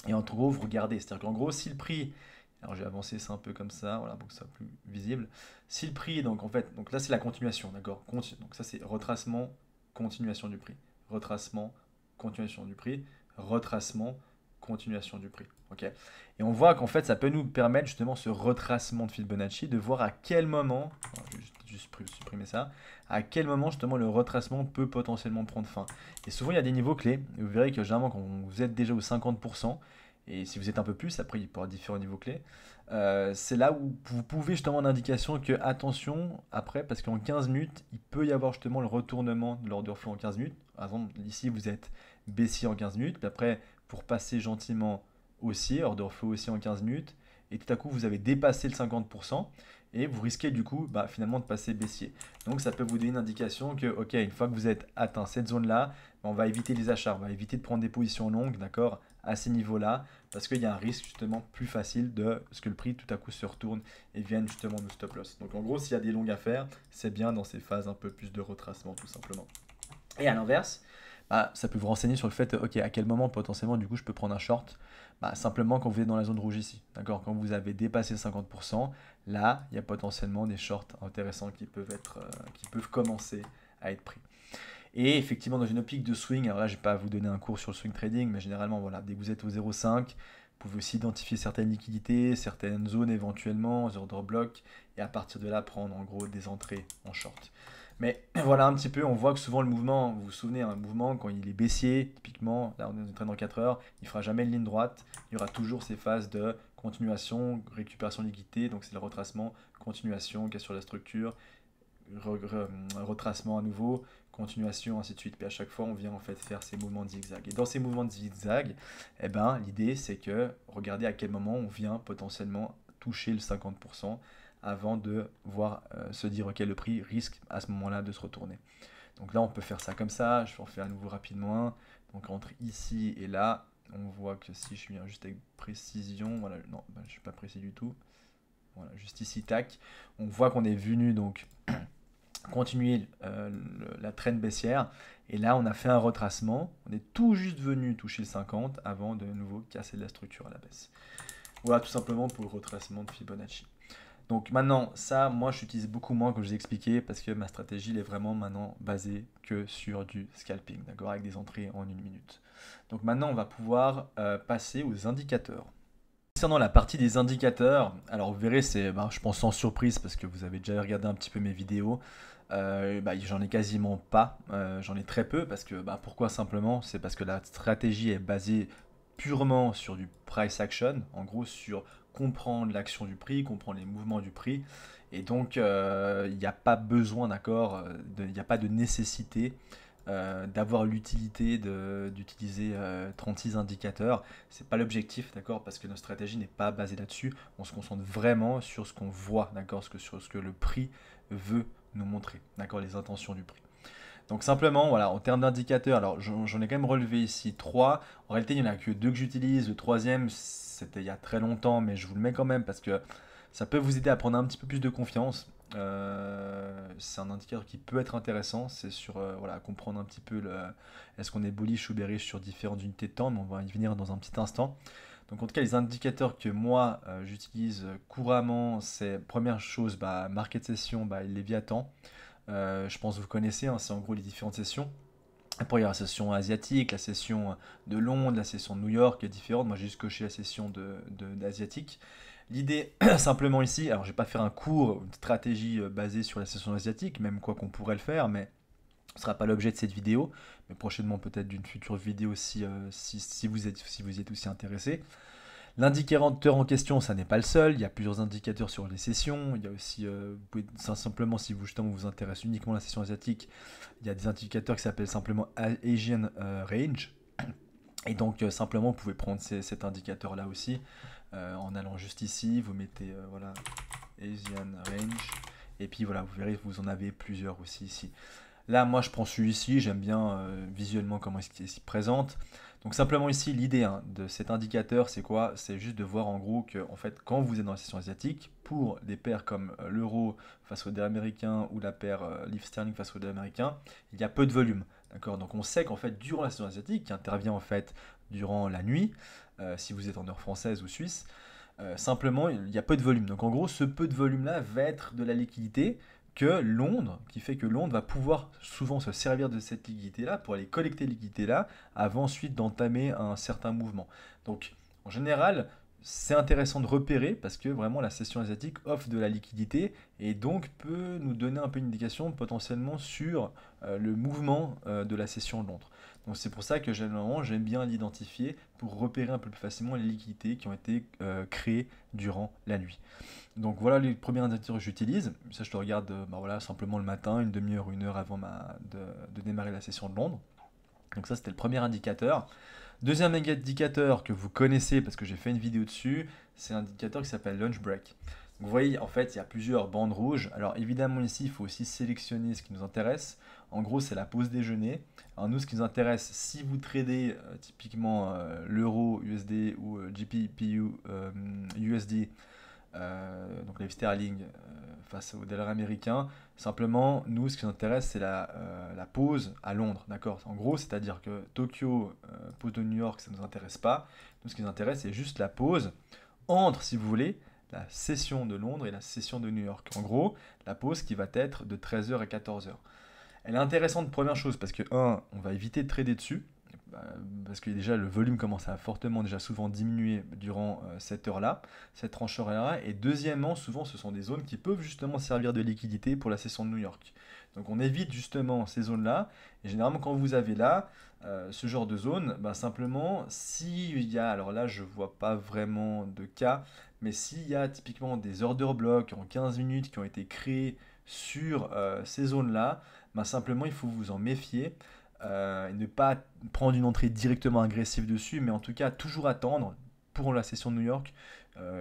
et en gros vous regardez, c'est-à-dire qu'en gros si le prix, alors j'ai avancé ça un peu comme ça, voilà, pour que ça soit plus visible, si le prix, donc en fait, donc là c'est la continuation, d'accord, donc ça c'est retracement, continuation du prix retracement, continuation du prix, retracement, continuation du prix. Ok. Et on voit qu'en fait, ça peut nous permettre justement ce retracement de Fibonacci, de voir à quel moment, je vais juste supprimer ça, à quel moment justement le retracement peut potentiellement prendre fin. Et souvent, il y a des niveaux clés. Vous verrez que généralement, quand vous êtes déjà au 50%, et si vous êtes un peu plus, après il peut y avoir différents niveaux clés, c'est là où vous pouvez justement une indication que attention après, parce qu'en 15 minutes, il peut y avoir justement le retournement de l'order flow en 15 minutes. Par exemple, ici vous êtes baissier en 15 minutes, puis après pour passer gentiment haussier, order flow haussier en 15 minutes, et tout à coup vous avez dépassé le 50%, et vous risquez du coup finalement de passer baissier. Donc ça peut vous donner une indication que, ok, une fois que vous êtes atteint cette zone-là, on va éviter les achats, on va éviter de prendre des positions longues, d'accord, à ces niveaux-là, parce qu'il y a un risque justement plus facile de ce que le prix tout à coup se retourne et vienne justement nous stop loss. Donc en gros, s'il y a des longues à faire, c'est bien dans ces phases un peu plus de retracement tout simplement. Et à l'inverse, ça peut vous renseigner sur le fait, ok, à quel moment potentiellement du coup je peux prendre un short. Simplement quand vous êtes dans la zone rouge ici, d'accord, quand vous avez dépassé le 50%, là il y a potentiellement des shorts intéressants qui peuvent commencer à être pris. Et effectivement, dans une optique de swing, alors là, je ne vais pas vous donner un cours sur le swing trading, mais généralement, voilà, dès que vous êtes au 0,5, vous pouvez aussi identifier certaines liquidités, certaines zones éventuellement, order block, et à partir de là, prendre en gros des entrées en short. Mais voilà un petit peu, on voit que souvent le mouvement, vous vous souvenez, un mouvement, quand il est baissier, typiquement, là on est en train dans 4 heures, il ne fera jamais une ligne droite, il y aura toujours ces phases de continuation, récupération de liquidité, donc c'est le retracement, continuation, casse sur la structure, retracement à nouveau, continuation, ainsi de suite. Puis à chaque fois, on vient en fait faire ces mouvements de zigzag. Et dans ces mouvements de zigzag, eh ben, l'idée c'est que regardez à quel moment on vient potentiellement toucher le 50% avant de voir se dire ok, le prix risque à ce moment-là de se retourner. Donc là, on peut faire ça comme ça. Je vais en faire à nouveau rapidement. Donc entre ici et là, on voit que si je viens juste avec précision, voilà, non, je ne suis pas précis du tout. Voilà, juste ici, tac. On voit qu'on est venu donc continuer la trend baissière. Et là, on a fait un retracement. On est tout juste venu toucher le 50 avant de nouveau casser de la structure à la baisse. Voilà tout simplement pour le retracement de Fibonacci. Donc maintenant, ça, moi, j'utilise beaucoup moins comme je vous ai expliqué parce que ma stratégie elle est vraiment maintenant basée que sur du scalping, d'accord, avec des entrées en 1 minute. Donc maintenant, on va pouvoir passer aux indicateurs. Concernant la partie des indicateurs, alors vous verrez, c'est, je pense sans surprise parce que vous avez déjà regardé un petit peu mes vidéos. J'en ai quasiment pas, j'en ai très peu parce que pourquoi simplement? C'est parce que la stratégie est basée purement sur du price action, en gros sur comprendre l'action du prix, comprendre les mouvements du prix, et donc il n'y a pas besoin, d'accord, il n'y a pas de nécessité d'avoir l'utilité d'utiliser 36 indicateurs. C'est pas l'objectif, d'accord, parce que notre stratégie n'est pas basée là-dessus. On se concentre vraiment sur ce qu'on voit, d'accord, sur ce que le prix veut nous montrer, d'accord, les intentions du prix. Donc simplement, voilà, en termes d'indicateurs, alors j'en ai quand même relevé ici 3. En réalité, il n'y en a que 2 que j'utilise. Le troisième, c'était il y a très longtemps, mais je vous le mets quand même parce que ça peut vous aider à prendre un petit peu plus de confiance. C'est un indicateur qui peut être intéressant. C'est sur voilà, comprendre un petit peu est-ce qu'on est bullish ou bearish sur différentes unités de temps, mais on va y venir dans un petit instant. Donc en tout cas, les indicateurs que moi j'utilise couramment, c'est première chose, market session, Léviathan. Je pense que vous connaissez, hein, c'est en gros les différentes sessions. Après, il y a la session asiatique, la session de Londres, la session de New York qui est différente. Moi, j'ai juste coché la session d'asiatique. L'idée, simplement ici, alors je ne vais pas faire un cours, une stratégie basée sur la session asiatique, même quoi qu'on pourrait le faire, mais ce ne sera pas l'objet de cette vidéo, mais prochainement peut-être d'une future vidéo si vous y êtes aussi intéressé. L'indicateur en question, ça n'est pas le seul. Il y a plusieurs indicateurs sur les sessions. Il y a aussi, vous pouvez simplement, si vous justement vous intéresse uniquement la session asiatique, il y a des indicateurs qui s'appellent simplement Asian Range. Et donc simplement, vous pouvez prendre cet indicateur-là aussi en allant juste ici. Vous mettez voilà Asian Range. Et puis voilà, vous verrez, vous en avez plusieurs aussi ici. Là, moi, je prends celui-ci, j'aime bien visuellement comment il s'y présente. Donc simplement ici, l'idée hein, de cet indicateur, c'est quoi? C'est juste de voir en gros que en fait, quand vous êtes dans la session asiatique, pour des paires comme l'euro face au dollar américain ou la paire livre sterling face au dollar américain, il y a peu de volume. D'accord? Donc on sait qu'en fait, durant la session asiatique, qui intervient en fait durant la nuit, si vous êtes en heure française ou suisse, simplement, il y a peu de volume. Donc en gros, ce peu de volume-là va être de la liquidité que Londres, qui fait que Londres va pouvoir souvent se servir de cette liquidité-là pour aller collecter liquidité-là avant ensuite d'entamer un certain mouvement. Donc en général, c'est intéressant de repérer parce que vraiment la session asiatique offre de la liquidité et donc peut nous donner un peu une indication potentiellement sur le mouvement de la session de Londres. Donc c'est pour ça que généralement j'aime bien l'identifier pour repérer un peu plus facilement les liquidités qui ont été créées durant la nuit. Donc voilà les premiers indicateurs que j'utilise. Ça je le regarde bah voilà, simplement le matin, une demi-heure, une heure avant de démarrer la session de Londres. Donc ça c'était le premier indicateur. Deuxième indicateur que vous connaissez parce que j'ai fait une vidéo dessus, c'est un indicateur qui s'appelle Lunch Break. Vous voyez, en fait, il y a plusieurs bandes rouges. Alors évidemment ici, il faut aussi sélectionner ce qui nous intéresse. En gros, c'est la pause déjeuner. Alors nous, ce qui nous intéresse, si vous tradez typiquement l'euro USD ou GBP USD, donc les sterling face au dollar américain. Simplement, nous, ce qui nous intéresse, c'est la pause à Londres, d'accord? En gros, c'est-à-dire que Tokyo, pause de New York, ça ne nous intéresse pas. Nous, ce qui nous intéresse, c'est juste la pause entre, si vous voulez, la session de Londres et la session de New York. En gros, la pause qui va être de 13h à 14h. Elle est intéressante, première chose, parce que, on va éviter de trader dessus, parce que déjà le volume commence à fortement déjà souvent diminuer durant cette heure-là, cette tranche horaire-là, et deuxièmement, souvent ce sont des zones qui peuvent justement servir de liquidité pour la session de New York. Donc on évite justement ces zones-là, et généralement quand vous avez là, ce genre de zone, simplement, s'il y a, alors là je vois pas vraiment de cas, mais s'il y a typiquement des order blocks en 15 minutes qui ont été créés sur ces zones-là, simplement il faut vous en méfier et ne pas prendre une entrée directement agressive dessus, mais en tout cas toujours attendre pour la session de New York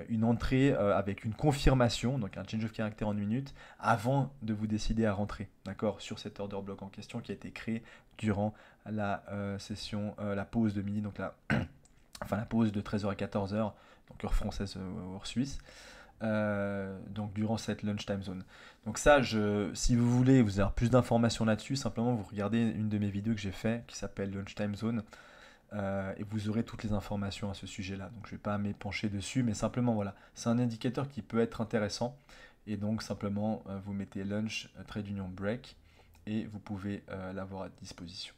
une entrée avec une confirmation, donc un change of character en une minute, avant de vous décider à rentrer, d'accord, sur cet order block en question qui a été créé durant la session, la pause de midi, donc enfin la pause de 13h à 14h, donc heure française ou heure suisse. Donc durant cette lunchtime zone. Donc ça, si vous voulez vous avoir plus d'informations là-dessus, simplement vous regardez une de mes vidéos que j'ai fait qui s'appelle Lunchtime Zone et vous aurez toutes les informations à ce sujet-là. Donc je ne vais pas m'épancher dessus, mais simplement voilà, c'est un indicateur qui peut être intéressant et donc simplement vous mettez Lunch Trade Union Break et vous pouvez l'avoir à disposition.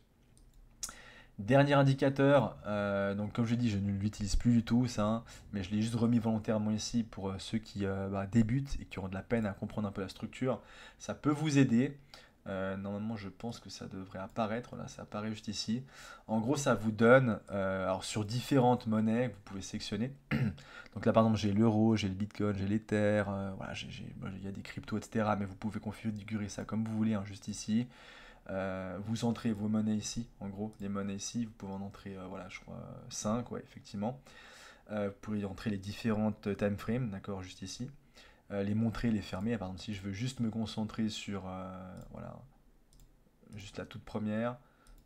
Dernier indicateur, donc comme je dis, je ne l'utilise plus du tout ça, hein, mais je l'ai juste remis volontairement ici pour ceux qui débutent et qui auront de la peine à comprendre un peu la structure. Ça peut vous aider. Normalement, je pense que ça devrait apparaître. Là, ça apparaît juste ici. En gros, ça vous donne, alors sur différentes monnaies, vous pouvez sélectionner. Donc là, par exemple, j'ai l'euro, j'ai le bitcoin, j'ai l'ether, voilà, il y a des cryptos, etc. Mais vous pouvez configurer ça comme vous voulez, hein, juste ici. Vous entrez vos monnaies ici, en gros, les monnaies ici, vous pouvez en entrer, voilà, je crois 5, ouais, effectivement. Vous pouvez y entrer les différentes time frames, d'accord, juste ici. Les montrer, les fermer. Par exemple, si je veux juste me concentrer sur, voilà, juste la toute première,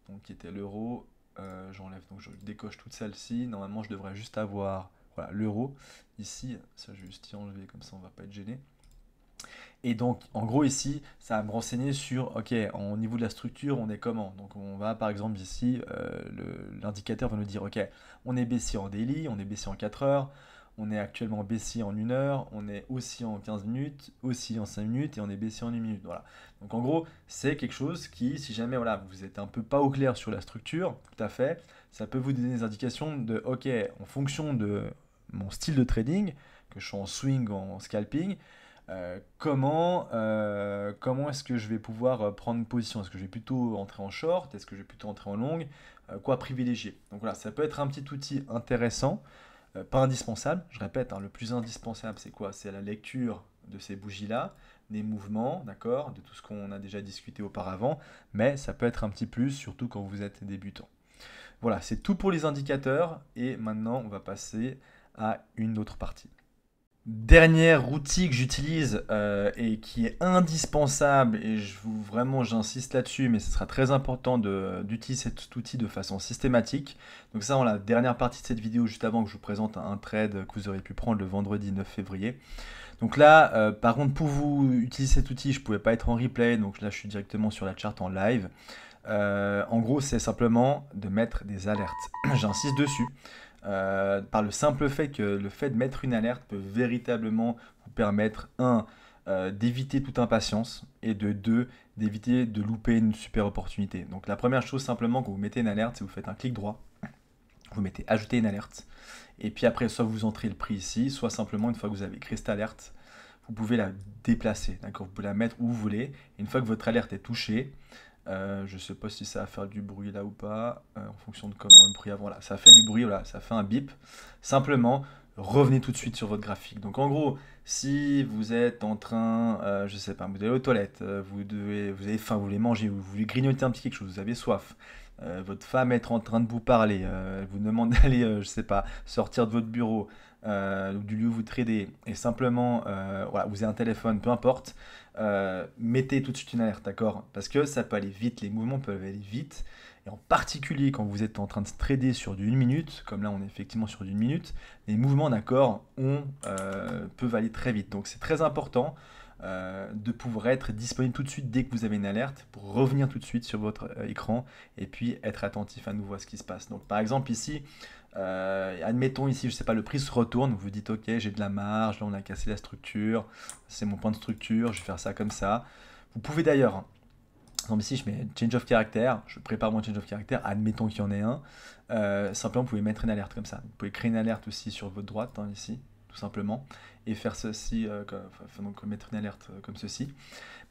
donc qui était l'euro, j'enlève, donc je décoche toute celle-ci. Normalement, je devrais juste avoir, voilà, l'euro. Ici, ça je vais juste y enlever, comme ça on va pas être gêné. Et donc, en gros, ici, ça va me renseigner sur, ok, au niveau de la structure, on est comment? Donc, on va, par exemple, ici, l'indicateur va nous dire, ok, on est baissier en daily, on est baissier en 4 heures, on est actuellement baissier en 1 heure, on est aussi en 15 minutes, aussi en 5 minutes, et on est baissier en 1 minute. Voilà. Donc, en gros, c'est quelque chose qui, si jamais, voilà, vous êtes un peu pas au clair sur la structure, tout à fait, ça peut vous donner des indications de, ok, en fonction de mon style de trading, que je suis en swing, en scalping, comment est-ce que je vais pouvoir prendre une position? Est-ce que je vais plutôt entrer en short? Est-ce que je vais plutôt entrer en long? Quoi privilégier? Donc voilà, ça peut être un petit outil intéressant, pas indispensable. Je répète, hein, le plus indispensable, c'est quoi? C'est la lecture de ces bougies-là, des mouvements, d'accord, de tout ce qu'on a déjà discuté auparavant, mais ça peut être un petit plus, surtout quand vous êtes débutant. Voilà, c'est tout pour les indicateurs, et maintenant on va passer à une autre partie. Dernier outil que j'utilise et qui est indispensable, et vraiment j'insiste là-dessus, mais ce sera très important d'utiliser cet outil de façon systématique. Donc ça, dans la dernière partie de cette vidéo, juste avant que je vous présente un trade que vous aurez pu prendre le vendredi 9 février. Donc là, par contre, pour vous utiliser cet outil, je ne pouvais pas être en replay, donc là je suis directement sur la charte en live. En gros, c'est simplement de mettre des alertes. J'insiste dessus. Par le simple fait que le fait de mettre une alerte peut véritablement vous permettre, d'éviter toute impatience, et de deux, d'éviter de louper une super opportunité. Donc la première chose simplement quand vous mettez une alerte, c'est que vous faites un clic droit, vous mettez ajouter une alerte, et puis après soit vous entrez le prix ici, soit simplement une fois que vous avez créé cette alerte, vous pouvez la déplacer, d'accord? Vous pouvez la mettre où vous voulez, et une fois que votre alerte est touchée, je ne sais pas si ça va faire du bruit là ou pas, en fonction de comment le bruit avant. Là, ça fait du bruit, voilà, ça fait un bip. Simplement, revenez tout de suite sur votre graphique. Donc en gros, si vous êtes en train, je sais pas, vous allez aux toilettes, vous avez faim, vous voulez manger, vous voulez grignoter un petit quelque chose, vous avez soif. Votre femme est en train de vous parler, elle vous demande d'aller, je sais pas, sortir de votre bureau, du lieu où vous tradez, et simplement, voilà, vous avez un téléphone, peu importe, mettez tout de suite une alerte, d'accord? Parce que ça peut aller vite, les mouvements peuvent aller vite, et en particulier quand vous êtes en train de trader sur du 1 minute, comme là on est effectivement sur du 1 minute, les mouvements, d'accord, peuvent aller très vite. Donc c'est très important de pouvoir être disponible tout de suite dès que vous avez une alerte pour revenir tout de suite sur votre écran et puis être attentif à nouveau à ce qui se passe. Donc par exemple ici, admettons ici, je sais pas, le prix se retourne, vous vous dites ok, j'ai de la marge, là on a cassé la structure, c'est mon point de structure, je vais faire ça comme ça. Vous pouvez d'ailleurs, hein, donc ici je mets change of character, je prépare mon change of character, admettons qu'il y en ait un. Simplement vous pouvez mettre une alerte comme ça. Vous pouvez créer une alerte aussi sur votre droite, hein, ici, tout simplement, et faire ceci, donc mettre une alerte comme ceci.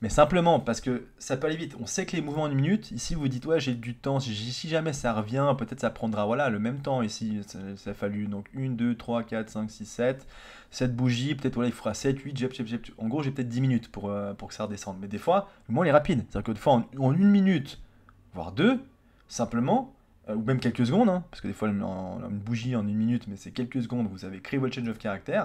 Mais simplement parce que ça peut aller vite. On sait que les mouvements en 1 minute, ici vous dites ouais j'ai du temps, si jamais ça revient, peut-être ça prendra voilà, le même temps ici, ça a fallu donc 1, 2, 3, 4, 5, 6, 7. Cette bougie, peut-être voilà, il fera 7, 8, en gros j'ai peut-être 10 minutes pour que ça redescende. Mais des fois, le moment il est rapide. C'est-à-dire que des fois en 1 minute, voire deux, simplement, ou même quelques secondes, hein, parce que des fois une bougie en 1 minute, mais c'est quelques secondes, vous avez créé votre change of character,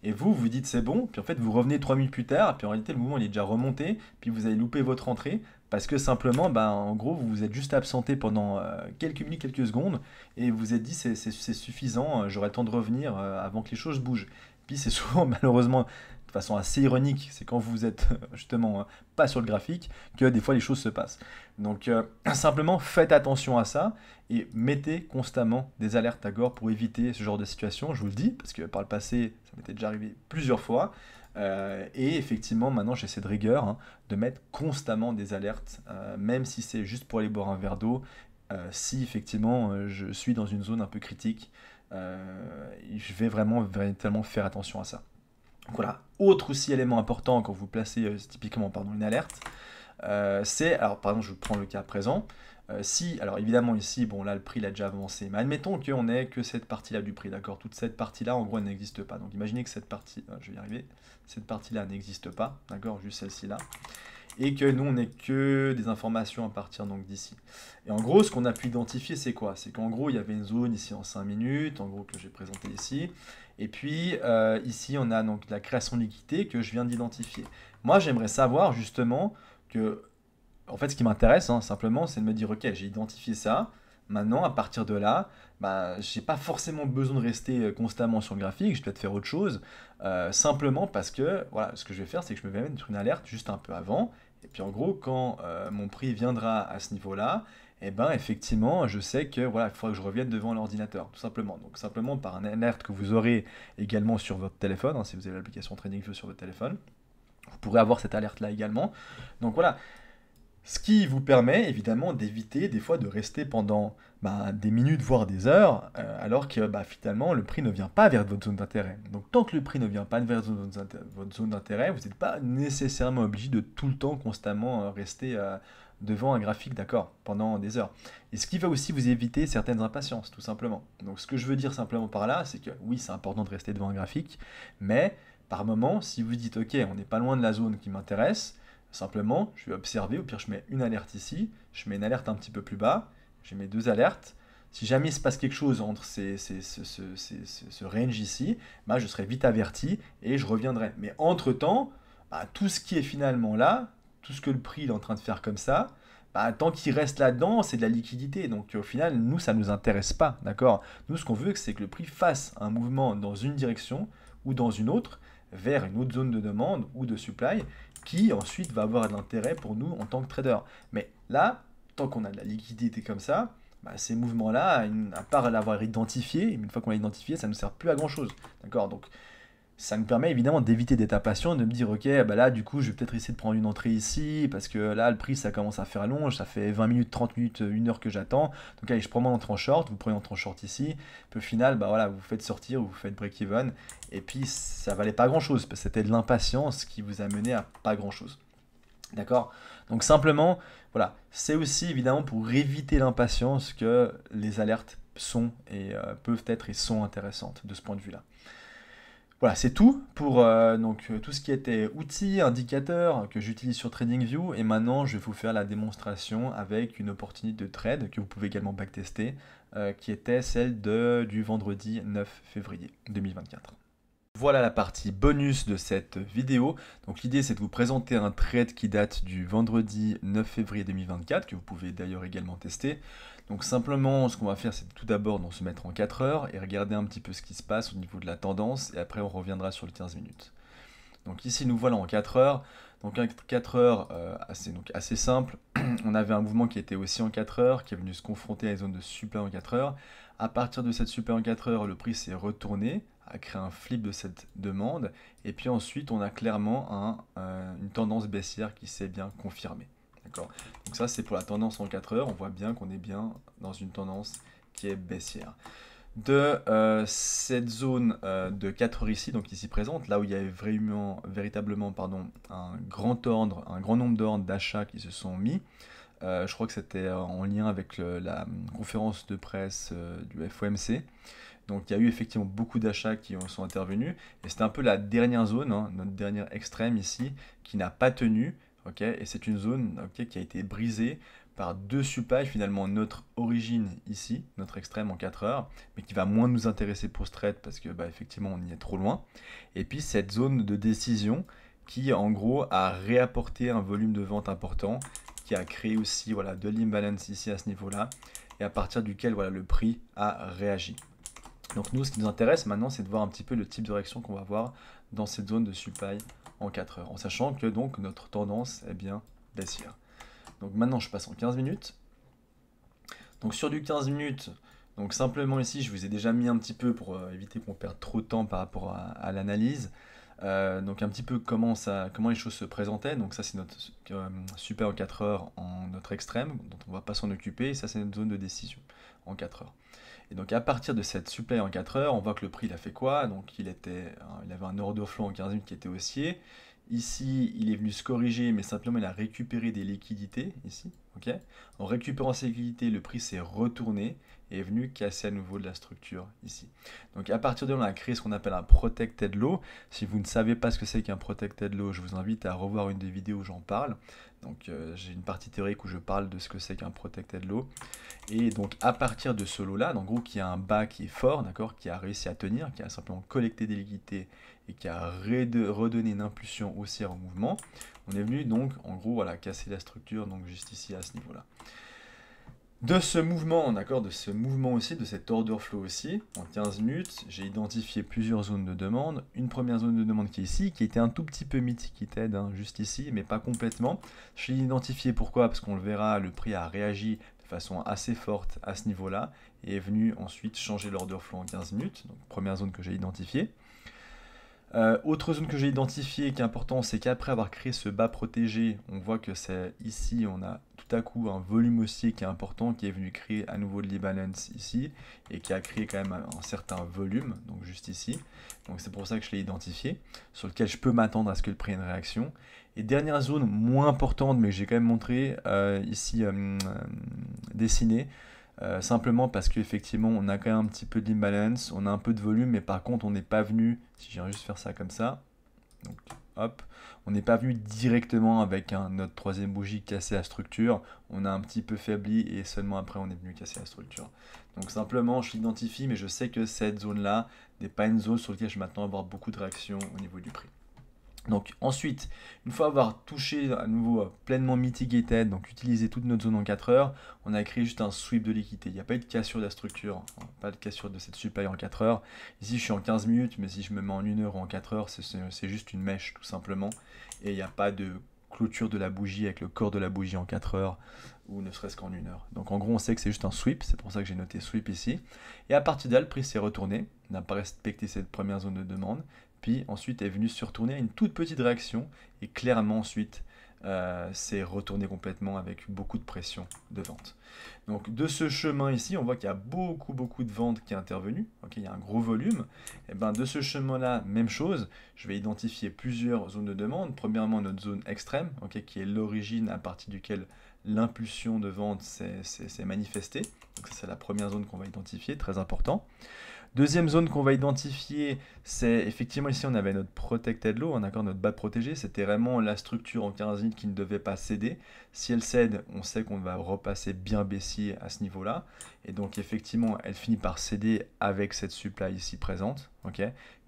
et vous dites c'est bon, puis en fait vous revenez 3 minutes plus tard, puis en réalité le mouvement il est déjà remonté, puis vous avez loupé votre entrée, parce que simplement, bah, en gros, vous vous êtes juste absenté pendant quelques minutes, quelques secondes, et vous vous êtes dit c'est suffisant, j'aurai le temps de revenir avant que les choses bougent. Puis c'est souvent malheureusement de façon assez ironique, c'est quand vous êtes justement pas sur le graphique que des fois les choses se passent. Donc simplement faites attention à ça et mettez constamment des alertes à gore pour éviter ce genre de situation, je vous le dis, parce que par le passé ça m'était déjà arrivé plusieurs fois. Et effectivement maintenant j'ai cette rigueur, hein, de mettre constamment des alertes, même si c'est juste pour aller boire un verre d'eau, si effectivement je suis dans une zone un peu critique, je vais vraiment véritablement faire attention à ça. Donc voilà, autre aussi élément important quand vous placez typiquement pardon, une alerte, c'est, alors par exemple je prends le cas présent, si, alors évidemment ici, bon là le prix il a déjà avancé, mais admettons qu'on n'ait que cette partie-là du prix, d'accord? Toute cette partie-là en gros elle n'existe pas, donc imaginez que cette partie, je vais y arriver, cette partie-là n'existe pas, d'accord? Juste celle-ci-là, et que nous on n'ait que des informations à partir donc d'ici. Et en gros ce qu'on a pu identifier c'est quoi? C'est qu'en gros il y avait une zone ici en 5 minutes, en gros que j'ai présenté ici, et puis ici on a donc la création de liquidité que je viens d'identifier. Moi j'aimerais savoir justement que, en fait ce qui m'intéresse hein, simplement c'est de me dire ok j'ai identifié ça, maintenant à partir de là, bah, j'ai pas forcément besoin de rester constamment sur le graphique, je vais peut-être faire autre chose, simplement parce que voilà, ce que je vais faire c'est que je me vais mettre une alerte juste un peu avant, et puis en gros, quand mon prix viendra à ce niveau-là, et ben effectivement, je sais que voilà, il faudra que je revienne devant l'ordinateur, tout simplement. Donc simplement par un alerte que vous aurez également sur votre téléphone, hein, si vous avez l'application TradingView sur votre téléphone, vous pourrez avoir cette alerte-là également. Donc voilà, ce qui vous permet évidemment d'éviter des fois de rester pendant des minutes, voire des heures, alors que finalement le prix ne vient pas vers votre zone d'intérêt. Donc tant que le prix ne vient pas vers votre zone d'intérêt, vous n'êtes pas nécessairement obligé de tout le temps constamment rester devant un graphique, d'accord, pendant des heures. Et ce qui va aussi vous éviter certaines impatiences, tout simplement. Donc ce que je veux dire simplement par là, c'est que oui, c'est important de rester devant un graphique, mais par moment, si vous dites ok, on n'est pas loin de la zone qui m'intéresse, simplement, je vais observer, au pire je mets une alerte ici, je mets une alerte un petit peu plus bas, je mets deux alertes, Si jamais il se passe quelque chose entre ce range ici, bah, je serai vite averti et je reviendrai. Mais entre-temps, bah, tout ce qui est finalement là, tout ce que le prix est en train de faire comme ça, bah, tant qu'il reste là-dedans, c'est de la liquidité. Donc au final, nous, ça ne nous intéresse pas. D'accord? Nous, ce qu'on veut, c'est que le prix fasse un mouvement dans une direction ou dans une autre, vers une autre zone de demande ou de supply, qui ensuite va avoir de l'intérêt pour nous en tant que trader. Mais là, tant qu'on a de la liquidité comme ça, bah, ces mouvements-là, à part l'avoir identifié, une fois qu'on l'a identifié, ça ne nous sert plus à grand-chose. D'accord? Donc ça me permet évidemment d'éviter d'être impatient, de me dire ok, bah là du coup je vais peut-être essayer de prendre une entrée ici, parce que là le prix ça commence à faire long, ça fait 20 minutes, 30 minutes, 1 heure que j'attends, donc allez je prends mon entrée en short, vous prenez une entrée en short ici, puis au final bah voilà, vous faites sortir, vous faites break-even, et puis ça valait pas grand-chose, parce que c'était de l'impatience qui vous a mené à pas grand-chose. D'accord? Donc simplement, voilà, c'est aussi évidemment pour éviter l'impatience que les alertes sont et peuvent être et sont intéressantes de ce point de vue-là. Voilà, c'est tout pour tout ce qui était outils, indicateurs que j'utilise sur TradingView. Et maintenant, je vais vous faire la démonstration avec une opportunité de trade que vous pouvez également backtester, qui était celle du vendredi 9 février 2024. Voilà la partie bonus de cette vidéo. Donc l'idée c'est de vous présenter un trade qui date du vendredi 9 février 2024, que vous pouvez d'ailleurs également tester. Donc simplement ce qu'on va faire c'est tout d'abord se mettre en 4 heures et regarder un petit peu ce qui se passe au niveau de la tendance et après on reviendra sur le 15 minutes. Donc ici nous voilà en 4 heures. Donc 4 heures assez simple. On avait un mouvement qui était aussi en 4 heures, qui est venu se confronter à une zone de supply en 4 heures. À partir de cette supply en 4 heures, le prix s'est retourné, a créé un flip de cette demande. Et puis ensuite, on a clairement une tendance baissière qui s'est bien confirmée. D'accord. Donc ça, c'est pour la tendance en 4 heures. On voit bien qu'on est bien dans une tendance qui est baissière. De cette zone de 4 heures ici, donc ici présente, là où il y avait véritablement un grand nombre d'ordres d'achat qui se sont mis. Je crois que c'était en lien avec la conférence de presse du FOMC. Donc il y a eu effectivement beaucoup d'achats qui sont intervenus. Et c'était un peu la dernière zone, notre dernière extrême ici, qui n'a pas tenu. Et c'est une zone qui a été brisée par deux supply, finalement notre origine ici, notre extrême en 4 heures, mais qui va moins nous intéresser pour ce trade parce que effectivement on y est trop loin. Et puis cette zone de décision qui en gros a réapporté un volume de vente important, qui a créé aussi de l'imbalance ici à ce niveau-là, et à partir duquel le prix a réagi. Donc nous, ce qui nous intéresse maintenant, c'est de voir un petit peu le type de réaction qu'on va avoir dans cette zone de supply en 4 heures, en sachant que donc notre tendance est bien baissière. Donc maintenant, je passe en 15 minutes. Donc sur du 15 minutes, donc simplement ici, je vous ai déjà mis un petit peu pour éviter qu'on perde trop de temps par rapport à l'analyse. Donc un petit peu comment les choses se présentaient. Donc ça, c'est notre supply en 4 heures en notre extrême, dont on ne va pas s'en occuper. Et ça, c'est notre zone de décision en 4 heures. Et donc à partir de cette supply en 4 heures, on voit que le prix il a fait quoi? Donc il avait un order flow en 15 minutes qui était haussier. Ici, il est venu se corriger, mais simplement il a récupéré des liquidités ici. En récupérant ces liquidités, le prix s'est retourné et est venu casser à nouveau de la structure ici. Donc à partir de là, on a créé ce qu'on appelle un protected low. Si vous ne savez pas ce que c'est qu'un protected low, je vous invite à revoir une des vidéos où j'en parle. Donc j'ai une partie théorique où je parle de ce que c'est qu'un protected low. Et donc à partir de ce lot-là, en gros, qui a un bas qui est fort, d'accord, qui a réussi à tenir, qui a simplement collecté des liquidités et qui a redonné une impulsion haussière au mouvement, on est venu donc en gros casser la structure, donc juste ici à ce niveau-là. De ce mouvement, d'accord, de ce mouvement aussi, de cet order flow aussi, en 15 minutes, j'ai identifié plusieurs zones de demande. Une première zone de demande qui est ici, qui était un tout petit peu mid-ticketed, juste ici, mais pas complètement. Je l'ai identifié pourquoi? Parce qu'on le verra, le prix a réagi de façon assez forte à ce niveau-là et est venu ensuite changer l'order flow en 15 minutes. Donc première zone que j'ai identifiée. Autre zone que j'ai identifiée qui est importante, c'est qu'après avoir créé ce bas protégé, on voit que c'est ici, on a tout à coup un volume haussier qui est important, qui est venu créer à nouveau de l'imbalance ici, et qui a créé quand même un certain volume, donc juste ici. Donc c'est pour ça que je l'ai identifié, sur lequel je peux m'attendre à ce que le prix ait une réaction. Et dernière zone moins importante, mais j'ai quand même montré ici dessinée. Simplement parce qu'effectivement on a quand même un petit peu d'imbalance, on a un peu de volume, mais par contre on n'est pas venu, si je viens juste faire ça comme ça, donc hop, on n'est pas venu directement avec notre troisième bougie casser la structure, on a un petit peu faibli et seulement après on est venu casser la structure. Donc simplement je l'identifie, mais je sais que cette zone-là n'est pas une zone sur laquelle je m'attends à avoir beaucoup de réactions au niveau du prix. Donc ensuite, une fois avoir touché à nouveau pleinement mitigated, donc utiliser toute notre zone en 4 heures, on a créé juste un sweep de liquidité. Il n'y a pas eu de cassure de la structure, pas de cassure de cette supply en 4 heures. Ici je suis en 15 minutes, mais si je me mets en 1 heure ou en 4 heures, c'est juste une mèche tout simplement. Et il n'y a pas de clôture de la bougie avec le corps de la bougie en 4 heures ou ne serait-ce qu'en 1 heure. Donc en gros on sait que c'est juste un sweep, c'est pour ça que j'ai noté sweep ici. Et à partir de là, le prix s'est retourné, n'a pas respecté cette première zone de demande. Puis ensuite est venu se retourner à une toute petite réaction et clairement ensuite s'est retourné complètement avec beaucoup de pression de vente. Donc de ce chemin ici, on voit qu'il y a beaucoup de ventes qui est intervenue, il y a un gros volume. Et ben de ce chemin-là, même chose, je vais identifier plusieurs zones de demande. Premièrement, notre zone extrême, qui est l'origine à partir duquel l'impulsion de vente s'est manifestée. Donc ça, c'est la première zone qu'on va identifier, très important. Deuxième zone qu'on va identifier, c'est effectivement ici on avait notre protected low, notre bas protégé, c'était vraiment la structure en 15 minutes qui ne devait pas céder. Si elle cède, on sait qu'on va repasser bien baissier à ce niveau-là. Et donc effectivement, elle finit par céder avec cette supply ici présente, qui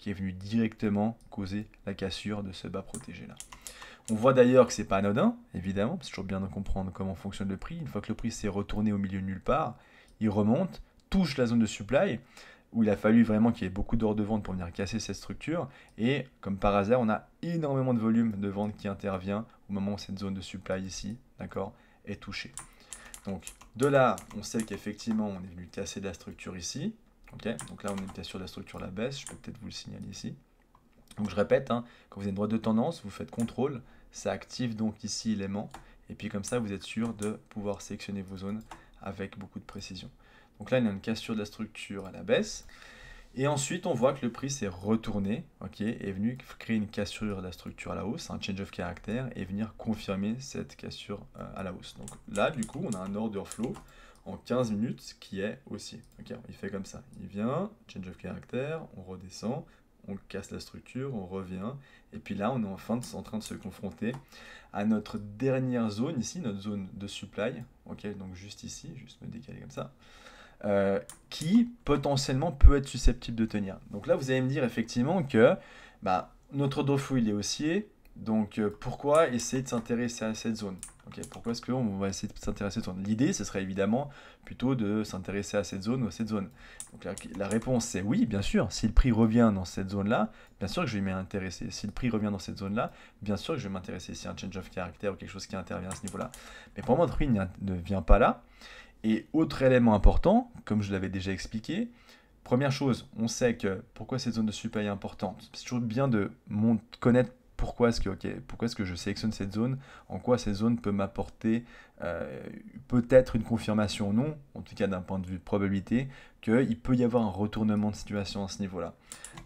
est venue directement causer la cassure de ce bas protégé-là. On voit d'ailleurs que c'est pas anodin, évidemment, c'est toujours bien de comprendre comment fonctionne le prix. Une fois que le prix s'est retourné au milieu de nulle part, il remonte, touche la zone de supply, où il a fallu vraiment qu'il y ait beaucoup d'ordres de vente pour venir casser cette structure. Et comme par hasard, on a énormément de volume de vente qui intervient au moment où cette zone de supply ici, est touchée. Donc de là, on sait qu'effectivement, on est venu casser la structure ici. Donc là, on est sur la structure à la baisse. Je peux peut-être vous le signaler ici. Donc je répète, quand vous êtes droite de tendance, vous faites contrôle. Ça active donc ici l'aimant. Et puis comme ça, vous êtes sûr de pouvoir sélectionner vos zones avec beaucoup de précision. Donc là, il y a une cassure de la structure à la baisse. Et ensuite, on voit que le prix s'est retourné, est venu créer une cassure de la structure à la hausse, un change of character, et venir confirmer cette cassure à la hausse. Donc là, du coup, on a un order flow en 15 minutes qui est haussier. Il fait comme ça. Il vient, change of character, on redescend, on casse la structure, on revient. Et puis là, on est enfin en train de se confronter à notre dernière zone ici, notre zone de supply. Donc juste ici, juste me décaler comme ça. Qui potentiellement peut être susceptible de tenir. Donc là, vous allez me dire effectivement que notre order flow il est haussier, donc pourquoi essayer de s'intéresser à cette zone? Pourquoi est-ce qu'on va essayer de s'intéresser à cette zone? L'idée, ce serait évidemment plutôt de s'intéresser à cette zone ou à cette zone. Donc la réponse c'est oui, bien sûr. Si le prix revient dans cette zone-là, bien sûr que je vais m'y intéresser. Si le prix revient dans cette zone-là, bien sûr que je vais m'intéresser. Si un change of character ou quelque chose qui intervient à ce niveau-là. Mais pour moi, le prix ne vient pas là. Et autre élément important, comme je l'avais déjà expliqué, première chose, on sait que pourquoi cette zone de supply est importante. C'est toujours bien de connaître pourquoi est-ce que je sélectionne cette zone, en quoi cette zone peut m'apporter peut-être une confirmation ou non, en tout cas d'un point de vue de probabilité, qu'il peut y avoir un retournement de situation à ce niveau-là.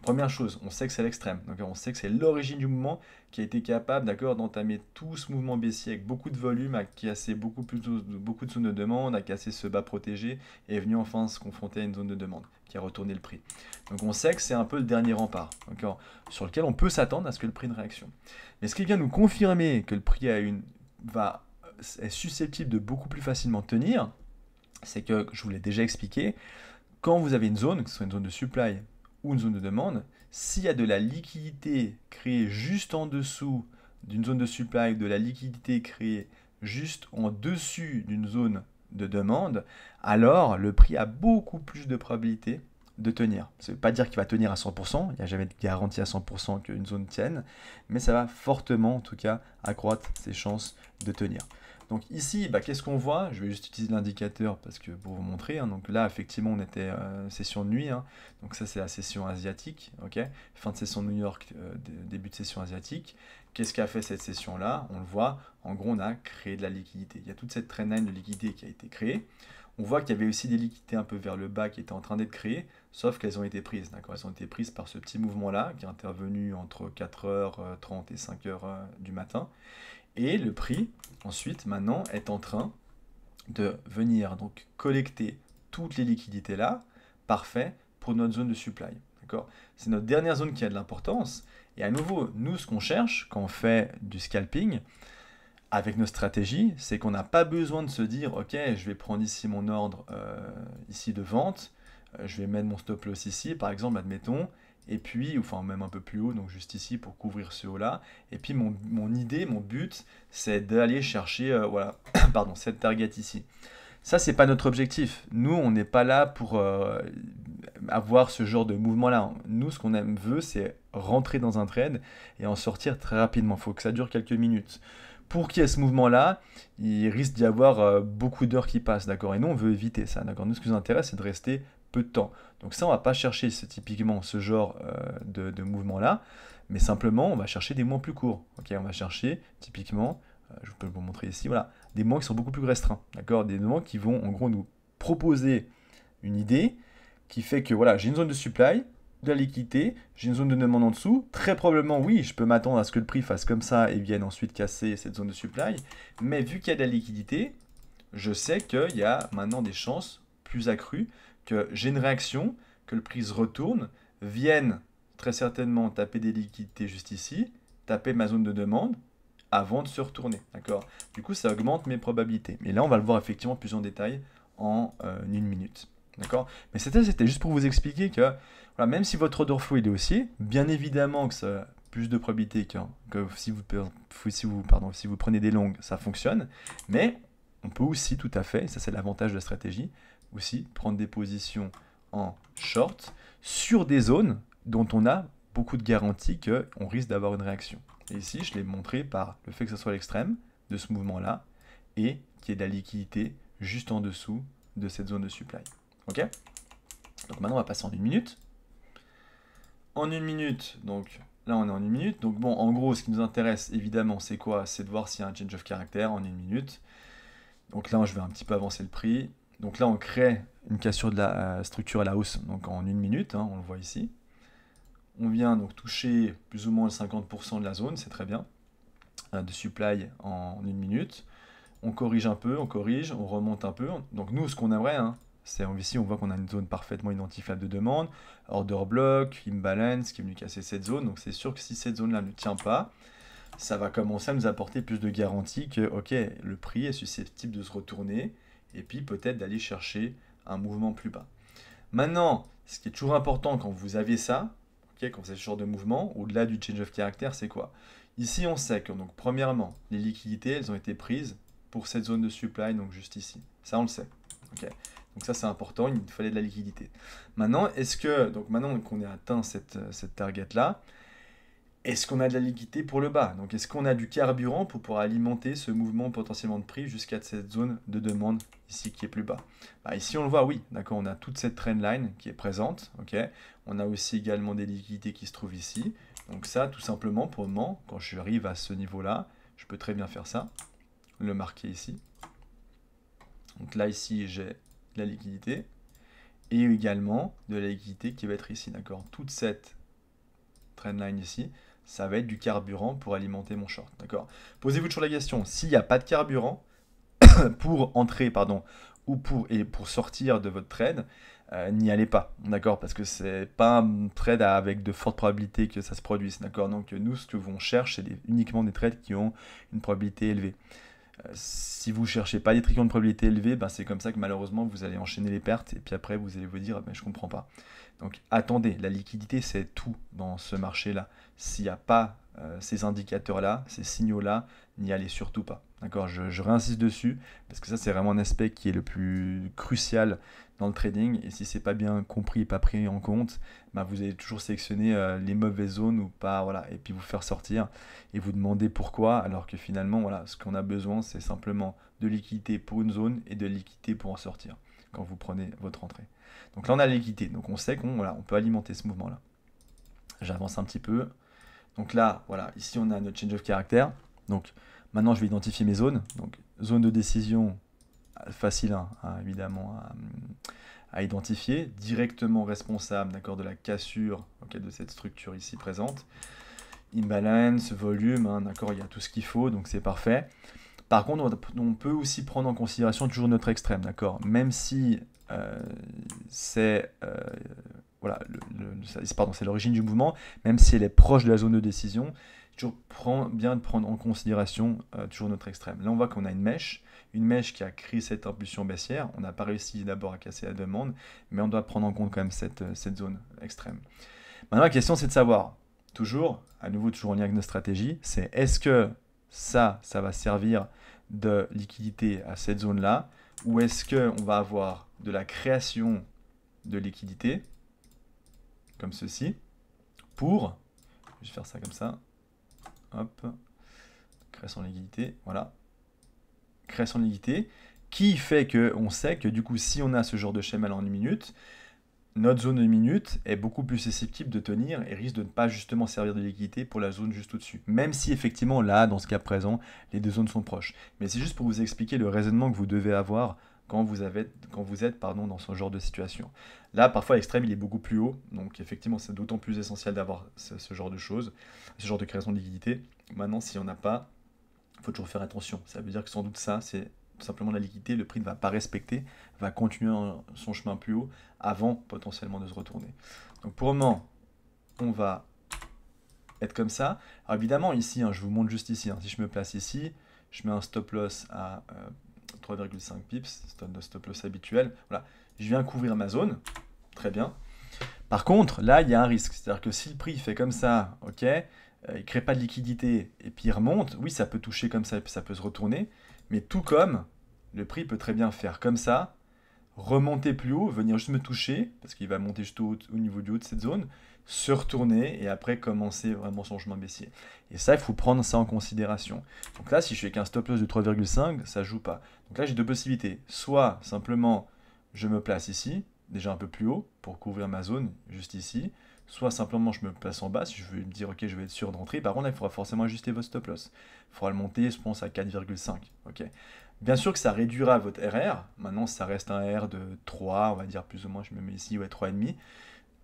Première chose, on sait que c'est l'extrême, on sait que c'est l'origine du mouvement qui a été capable d'entamer tout ce mouvement baissier avec beaucoup de volume, à casser beaucoup de zones de demande, à casser ce bas protégé et est venu enfin se confronter à une zone de demande qui a retourné le prix. Donc on sait que c'est un peu le dernier rempart, sur lequel on peut s'attendre à ce que le prix ait une réaction. Mais ce qui vient nous confirmer que le prix est susceptible de beaucoup plus facilement tenir, c'est que, je vous l'ai déjà expliqué, quand vous avez une zone, que ce soit une zone de supply ou une zone de demande, s'il y a de la liquidité créée juste en dessous d'une zone de supply, de la liquidité créée juste en dessus d'une zone de demande, alors le prix a beaucoup plus de probabilité de tenir. Ça ne veut pas dire qu'il va tenir à 100%, il n'y a jamais de garantie à 100% qu'une zone tienne, mais ça va fortement en tout cas accroître ses chances de tenir. Donc ici, qu'est-ce qu'on voit? Je vais juste utiliser l'indicateur parce que pour vous montrer. Donc là, effectivement, on était session de nuit. Donc ça, c'est la session asiatique. Fin de session de New York, début de session asiatique. Qu'est-ce qu'a fait cette session-là? On le voit. En gros, on a créé de la liquidité. Il y a toute cette trendline de liquidité qui a été créée. On voit qu'il y avait aussi des liquidités un peu vers le bas qui étaient en train d'être créées, sauf qu'elles ont été prises. Elles ont été prises par ce petit mouvement-là qui est intervenu entre 4h30 et 5h du matin. Et le prix, ensuite, maintenant, est en train de venir donc collecter toutes les liquidités là, parfait, pour notre zone de supply. C'est notre dernière zone qui a de l'importance. Et à nouveau, nous, ce qu'on cherche quand on fait du scalping, avec nos stratégies, c'est qu'on n'a pas besoin de se dire, ok, je vais prendre ici mon ordre ici de vente, je vais mettre mon stop loss ici, par exemple, admettons, et puis, enfin même un peu plus haut, donc juste ici pour couvrir ce haut-là. Et puis mon idée, mon but, c'est d'aller chercher, voilà, pardon, cette target ici. Ça, c'est pas notre objectif. Nous, on n'est pas là pour avoir ce genre de mouvement-là. Nous, ce qu'on veut, c'est rentrer dans un trade et en sortir très rapidement. Il faut que ça dure quelques minutes. Pour qu'il y ait ce mouvement-là, il risque d'y avoir beaucoup d'heures qui passent, d'accord? Et nous, on veut éviter ça, d'accord? Nous, ce qui nous intéresse, c'est de rester peu de temps. Donc ça, on va pas chercher typiquement ce genre de mouvement-là, mais simplement, on va chercher des mouvements plus courts. Ok, on va chercher typiquement, je peux vous montrer ici, voilà, des mouvements qui sont beaucoup plus restreints, d'accord? Des mouvements qui vont en gros nous proposer une idée qui fait que voilà, j'ai une zone de supply, de la liquidité, j'ai une zone de demande en dessous. Très probablement, oui, je peux m'attendre à ce que le prix fasse comme ça et vienne ensuite casser cette zone de supply. Mais vu qu'il y a de la liquidité, je sais qu'il y a maintenant des chances plus accrues que j'ai une réaction, que le prix se retourne, vienne très certainement taper des liquidités juste ici, taper ma zone de demande avant de se retourner. D'accord? Du coup, ça augmente mes probabilités. Mais là, on va le voir effectivement plus en détail en une minute. D'accord? Mais c'était juste pour vous expliquer que voilà, même si votre order flow est haussier, bien évidemment que ça a plus de probabilité que si vous prenez des longues, ça fonctionne. Mais on peut aussi tout à fait, ça c'est l'avantage de la stratégie, aussi prendre des positions en short sur des zones dont on a beaucoup de garanties qu'on risque d'avoir une réaction. Et ici, je l'ai montré par le fait que ce soit l'extrême de ce mouvement-là et qu'il y ait de la liquidité juste en dessous de cette zone de supply. Ok? Donc maintenant, on va passer en une minute. En une minute, donc là, on est en une minute. Donc bon, en gros, ce qui nous intéresse, évidemment, c'est quoi? C'est de voir s'il y a un change of character en une minute. Donc là, je vais un petit peu avancer le prix. Donc là, on crée une cassure de la structure à la hausse, donc en une minute, hein, on le voit ici. On vient donc toucher plus ou moins le 50% de la zone, c'est très bien, de supply en une minute. On corrige un peu, on corrige, on remonte un peu. Donc nous, ce qu'on aimerait, hein, c'est ici, on voit qu'on a une zone parfaitement identifiable de demande, order block, imbalance, qui est venu casser cette zone. Donc c'est sûr que si cette zone-là ne tient pas, ça va commencer à nous apporter plus de garanties que, ok, le prix est susceptible de se retourner, et puis peut-être d'aller chercher un mouvement plus bas. Maintenant, ce qui est toujours important quand vous avez ça, okay, quand vous avez ce genre de mouvement, au-delà du change of character, c'est quoi? Ici, on sait que, donc, premièrement, les liquidités, elles ont été prises pour cette zone de supply, donc juste ici. Ça, on le sait. Okay. Donc ça, c'est important, il fallait de la liquidité. Maintenant, maintenant qu'on a atteint cette target-là, est-ce qu'on a de la liquidité pour le bas? Donc est-ce qu'on a du carburant pour pouvoir alimenter ce mouvement potentiellement de prix jusqu'à cette zone de demande ici qui est plus bas? Ici on le voit, oui, d'accord, on a toute cette trendline qui est présente, ok. On a aussi également des liquidités qui se trouvent ici. Donc ça, tout simplement, pour le moment, quand je arrive à ce niveau-là, je peux très bien faire ça, le marquer ici. Donc là, ici, j'ai la liquidité et également de la liquidité qui va être ici, d'accord. Toute cette trendline ici, ça va être du carburant pour alimenter mon short, d'accord. Posez-vous toujours la question, s'il n'y a pas de carburant pour entrer, ou pour sortir de votre trade, n'y allez pas, d'accord, parce que c'est pas un trade avec de fortes probabilités que ça se produise, d'accord. Donc nous, ce que on cherche, c'est uniquement des trades qui ont une probabilité élevée. Si vous ne cherchez pas des trades qui ont une probabilité élevée, c'est comme ça que malheureusement vous allez enchaîner les pertes et puis après vous allez vous dire je comprends pas. Donc attendez, la liquidité c'est tout dans ce marché-là. S'il n'y a pas ces indicateurs-là, ces signaux-là, n'y allez surtout pas. D'accord, je réinsiste dessus parce que ça c'est vraiment un aspect qui est le plus crucial dans le trading et si c'est pas bien compris et pas pris en compte, vous allez toujours sélectionner les mauvaises zones ou pas, voilà, et puis vous faire sortir et vous demander pourquoi alors que finalement voilà, ce qu'on a besoin c'est simplement de liquidité pour une zone et de liquidité pour en sortir quand vous prenez votre entrée. Donc là on a la liquidité, donc on sait qu'on on peut alimenter ce mouvement là. J'avance un petit peu. Donc là, voilà, ici on a notre change of character. Donc maintenant je vais identifier mes zones. Donc zone de décision, facile évidemment à identifier, directement responsable d'accord, de la cassure de cette structure ici présente. Imbalance, volume, d'accord, il y a tout ce qu'il faut, donc c'est parfait. Par contre, on peut aussi prendre en considération toujours notre extrême, d'accord, même si c'est voilà, pardon, c'est l'origine du mouvement, même si elle est proche de la zone de décision, toujours bien de prendre en considération toujours notre extrême. Là, on voit qu'on a une mèche qui a créé cette impulsion baissière. On n'a pas réussi d'abord à casser la demande, mais on doit prendre en compte quand même cette zone extrême. Maintenant, la question, c'est de savoir, toujours, à nouveau, toujours en lien avec notre stratégie, c'est est-ce que ça va servir de liquidité à cette zone-là, ou est-ce qu'on va avoir de la création de liquidité, comme ceci, pour, je vais faire ça comme ça, hop, création de liquidité, voilà, création de liquidité, qui fait qu'on sait que du coup, si on a ce genre de schéma là en 1 minute, notre zone de minute est beaucoup plus susceptible de tenir et risque de ne pas justement servir de liquidité pour la zone juste au-dessus. Même si effectivement là, dans ce cas présent, les deux zones sont proches. Mais c'est juste pour vous expliquer le raisonnement que vous devez avoir quand vous êtes dans ce genre de situation. Là, parfois, l'extrême, il est beaucoup plus haut. Donc effectivement, c'est d'autant plus essentiel d'avoir ce genre de choses, ce genre de création de liquidité. Maintenant, si on n'a pas, il faut toujours faire attention. Ça veut dire que sans doute ça, c'est tout simplement la liquidité, le prix ne va pas respecter, va continuer son chemin plus haut avant potentiellement de se retourner. Donc pour le moment, on va être comme ça. Alors évidemment ici, je vous montre juste ici, si je me place ici, je mets un stop loss à 3,5 pips, stop loss habituel, voilà, je viens couvrir ma zone, très bien. Par contre, là, il y a un risque, c'est-à-dire que si le prix fait comme ça, ok, il ne crée pas de liquidité et puis il remonte, oui, ça peut toucher comme ça et puis ça peut se retourner, mais tout comme le prix peut très bien faire comme ça, remonter plus haut, venir juste me toucher, parce qu'il va monter juste au niveau du haut de cette zone, se retourner et après commencer vraiment son chemin baissier. Et ça, il faut prendre ça en considération. Donc là, si je fais qu'un stop loss de 3,5, ça ne joue pas. Donc là, j'ai deux possibilités. Soit simplement, je me place ici, déjà un peu plus haut, pour couvrir ma zone, juste ici. Soit simplement, je me place en bas, si je veux me dire, ok, je vais être sûr d'entrer. Par contre, là, il faudra forcément ajuster votre stop loss. Il faudra le monter, je pense, à 4,5. Ok. Bien sûr que ça réduira votre RR. Maintenant, ça reste un RR de 3, on va dire plus ou moins, je me mets ici, ouais, 3,5,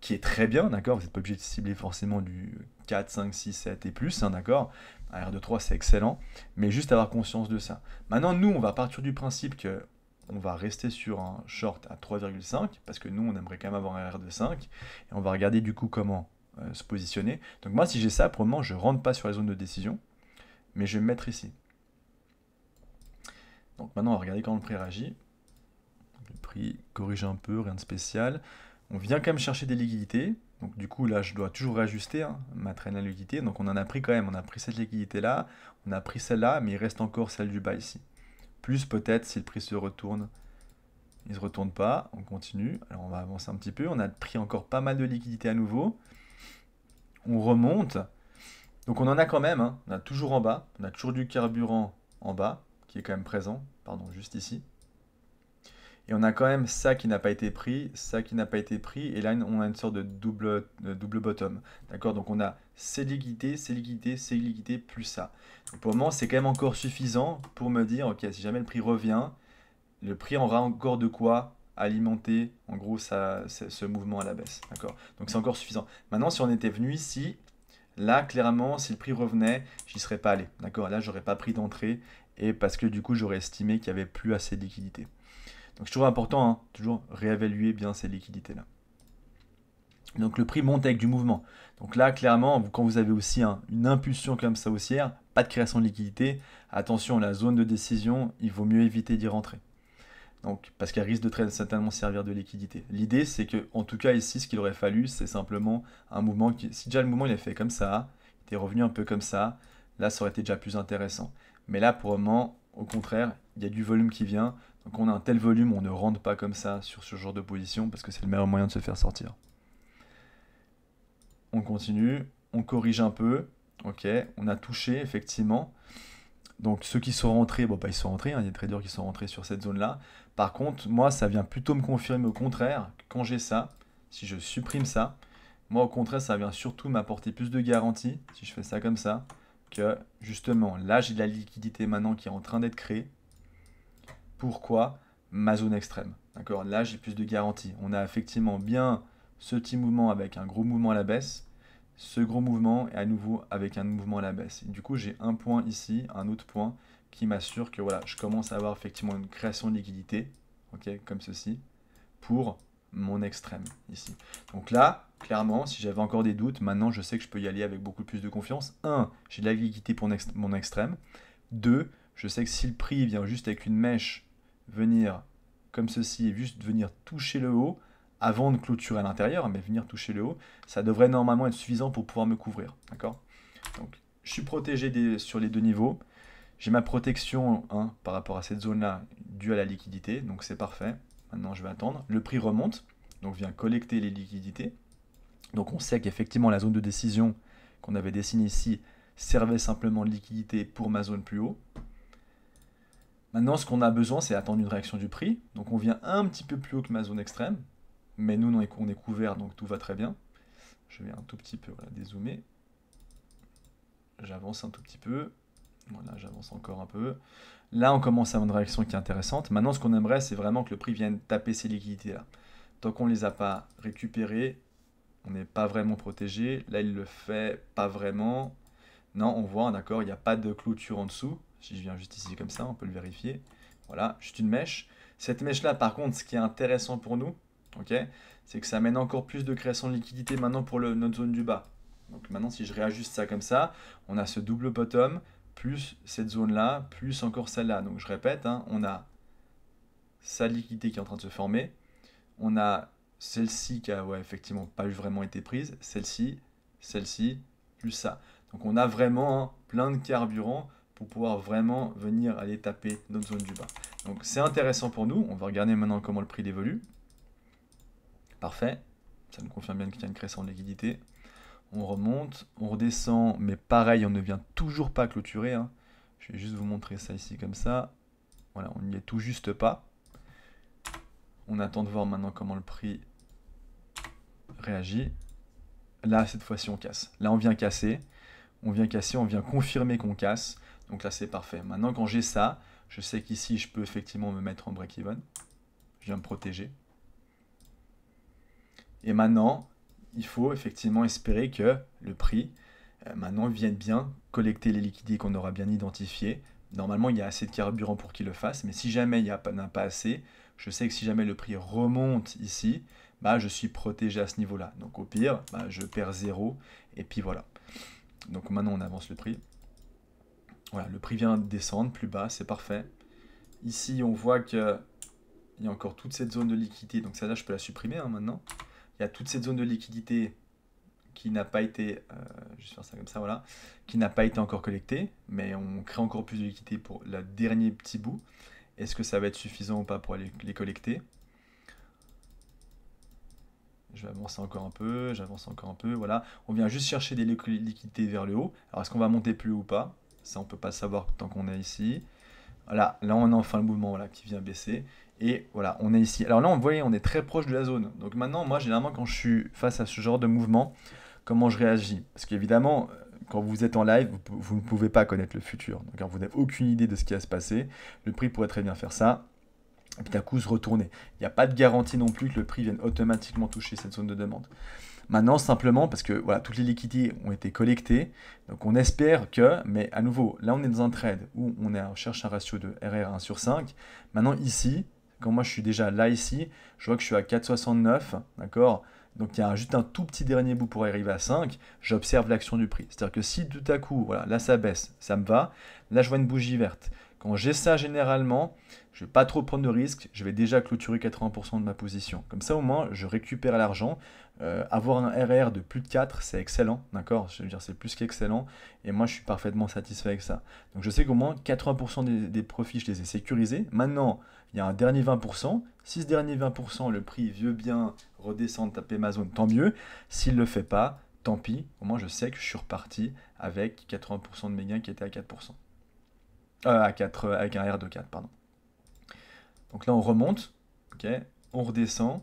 qui est très bien, d'accord. Vous n'êtes pas obligé de cibler forcément du 4, 5, 6, 7 et plus, d'accord. Un RR de 3, c'est excellent, mais juste avoir conscience de ça. Maintenant, nous, on va partir du principe que on va rester sur un short à 3,5, parce que nous, on aimerait quand même avoir un RR de 5, et on va regarder du coup comment se positionner. Donc moi, si j'ai ça, pour le moment, je ne rentre pas sur la zone de décision, mais je vais me mettre ici. Donc maintenant, on va regarder comment le prix réagit. Le prix corrige un peu, rien de spécial. On vient quand même chercher des liquidités. Donc du coup, là, je dois toujours réajuster ma traîne à liquidité. Donc on en a pris quand même. On a pris cette liquidité-là, on a pris celle-là, mais il reste encore celle du bas ici. Plus peut-être si le prix se retourne. Il ne se retourne pas, on continue. Alors on va avancer un petit peu. On a pris encore pas mal de liquidités à nouveau. On remonte. Donc on en a quand même. On a toujours en bas. On a toujours du carburant en bas, qui est quand même présent. Pardon, juste ici. Et on a quand même ça qui n'a pas été pris, ça qui n'a pas été pris, et là on a une sorte de double bottom. D'accord. Donc on a ces liquidités, ces liquidités, ces liquidités, plus ça. Donc pour le moment, c'est quand même encore suffisant pour me dire, ok, si jamais le prix revient, le prix aura encore de quoi alimenter, en gros, ce mouvement à la baisse. D'accord. Donc c'est encore suffisant. Maintenant, si on était venu ici, là, clairement, si le prix revenait, j'y serais pas allé. D'accord. Là, j'aurais pas pris d'entrée, et parce que du coup, j'aurais estimé qu'il n'y avait plus assez de liquidités. Donc c'est toujours important, toujours réévaluer bien ces liquidités-là. Donc le prix monte avec du mouvement. Donc là, clairement, quand vous avez aussi une impulsion comme ça haussière, pas de création de liquidité, attention, la zone de décision, il vaut mieux éviter d'y rentrer. Donc, parce qu'elle risque de très certainement servir de liquidité. L'idée, c'est que, en tout cas ici, ce qu'il aurait fallu, c'est simplement un mouvement qui, si déjà le mouvement il est fait comme ça, il était revenu un peu comme ça, là, ça aurait été déjà plus intéressant. Mais là, pour le moment, au contraire, il y a du volume qui vient. Donc on a un tel volume, on ne rentre pas comme ça sur ce genre de position parce que c'est le meilleur moyen de se faire sortir. On continue, on corrige un peu, ok, on a touché effectivement. Donc ceux qui sont rentrés, bon bah ils sont rentrés, il y a des traders qui sont rentrés sur cette zone-là. Par contre, moi ça vient plutôt me confirmer au contraire, que quand j'ai ça, si je supprime ça, moi au contraire ça vient surtout m'apporter plus de garantie, si je fais ça comme ça, que justement là j'ai de la liquidité maintenant qui est en train d'être créée. Pourquoi ma zone extrême? D'accord. Là, j'ai plus de garantie. On a effectivement bien ce petit mouvement avec un gros mouvement à la baisse, ce gros mouvement et à nouveau avec un mouvement à la baisse. Et du coup, j'ai un point ici, un autre point qui m'assure que voilà, je commence à avoir effectivement une création de liquidité, ok, comme ceci, pour mon extrême ici. Donc là, clairement, si j'avais encore des doutes, maintenant je sais que je peux y aller avec beaucoup plus de confiance. 1, j'ai de la liquidité pour mon extrême. 2, je sais que si le prix vient juste avec une mèche venir comme ceci et juste venir toucher le haut, avant de clôturer à l'intérieur, mais venir toucher le haut, ça devrait normalement être suffisant pour pouvoir me couvrir. D'accord? Donc je suis protégé sur les deux niveaux. J'ai ma protection par rapport à cette zone-là due à la liquidité, donc c'est parfait. Maintenant, je vais attendre. Le prix remonte, donc vient collecter les liquidités. Donc on sait qu'effectivement, la zone de décision qu'on avait dessinée ici servait simplement de liquidité pour ma zone plus haut. Maintenant, ce qu'on a besoin, c'est attendre une réaction du prix. Donc on vient un petit peu plus haut que ma zone extrême, mais nous, on est couvert, donc tout va très bien. Je vais un tout petit peu dézoomer. J'avance un tout petit peu. Voilà, j'avance encore un peu. Là, on commence à avoir une réaction qui est intéressante. Maintenant, ce qu'on aimerait, c'est vraiment que le prix vienne taper ces liquidités-là. Tant qu'on ne les a pas récupérées, on n'est pas vraiment protégé. Là, il le fait pas vraiment. Non, on voit, d'accord, il n'y a pas de clôture en dessous. Si je viens juste ici comme ça, on peut le vérifier. Voilà, juste une mèche. Cette mèche-là, par contre, ce qui est intéressant pour nous, c'est que ça amène encore plus de création de liquidité maintenant pour notre zone du bas. Donc maintenant, si je réajuste ça comme ça, on a ce double bottom, plus cette zone-là, plus encore celle-là. Donc je répète, on a sa liquidité qui est en train de se former. On a celle-ci qui a effectivement pas vraiment été prise. Celle-ci, plus ça. Donc on a vraiment plein de carburant pour pouvoir vraiment venir aller taper notre zone du bas. Donc c'est intéressant pour nous. On va regarder maintenant comment le prix évolue. Parfait. Ça nous confirme bien qu'il y a une création de liquidité. On remonte, on redescend, mais pareil, on ne vient toujours pas clôturer. Je vais juste vous montrer ça ici comme ça. Voilà, on n'y est tout juste pas. On attend de voir maintenant comment le prix réagit. Là, cette fois-ci, on casse. Là, on vient casser. On vient casser, on vient confirmer qu'on casse. Donc là, c'est parfait. Maintenant, quand j'ai ça, je sais qu'ici, je peux effectivement me mettre en break-even. Je viens me protéger. Et maintenant, il faut effectivement espérer que le prix, maintenant, vienne bien collecter les liquidités qu'on aura bien identifiées. Normalement, il y a assez de carburant pour qu'il le fasse, mais si jamais il n'y a pas assez, je sais que si jamais le prix remonte ici, je suis protégé à ce niveau-là. Donc au pire, je perds 0, et puis voilà. Donc maintenant, on avance le prix. Voilà, le prix vient de descendre plus bas, c'est parfait. Ici, on voit qu'il y a encore toute cette zone de liquidité, donc celle-là, je peux la supprimer maintenant. Il y a toute cette zone de liquidité qui n'a pas été, je vais faire ça comme ça, voilà, qui n'a pas été encore collectée, mais on crée encore plus de liquidité pour le dernier petit bout. Est-ce que ça va être suffisant ou pas pour aller les collecter? Je vais avancer encore un peu, j'avance encore un peu, voilà. On vient juste chercher des liquidités vers le haut. Alors, est-ce qu'on va monter plus haut ou pas? Ça, on ne peut pas le savoir tant qu'on est ici. Voilà, là, on a enfin le mouvement qui vient baisser. Et voilà, on est ici. Alors là, vous voyez, on est très proche de la zone. Donc maintenant, moi, généralement, quand je suis face à ce genre de mouvement, comment je réagis? Parce qu'évidemment, quand vous êtes en live, vous ne pouvez pas connaître le futur. Donc vous n'avez aucune idée de ce qui va se passer. Le prix pourrait très bien faire ça. Et puis d'un coup, se retourner. Il n'y a pas de garantie non plus que le prix vienne automatiquement toucher cette zone de demande. Maintenant, simplement, parce que voilà, toutes les liquidités ont été collectées, donc on espère que, mais à nouveau, là on est dans un trade où on cherche un ratio de RR 1/5. Maintenant ici, quand moi je suis déjà là ici, je vois que je suis à 4,69, d'accord? Donc il y a juste un tout petit dernier bout pour arriver à 5, j'observe l'action du prix. C'est-à-dire que si tout à coup, voilà, là ça baisse, ça me va, là je vois une bougie verte. Quand j'ai ça généralement, je ne vais pas trop prendre de risques, je vais déjà clôturer 80% de ma position. Comme ça au moins, je récupère l'argent. Avoir un RR de plus de 4, c'est excellent, d'accord? Je veux dire, c'est plus qu'excellent. Et moi, je suis parfaitement satisfait avec ça. Donc je sais qu'au moins 80% des profits, je les ai sécurisés. Maintenant, il y a un dernier 20%. Si ce dernier 20%, le prix veut bien redescendre, taper ma zone, tant mieux. S'il ne le fait pas, tant pis. Au moins, je sais que je suis reparti avec 80% de mes gains qui étaient à 4%. Avec un R de 4, pardon. Donc là, on remonte, on redescend.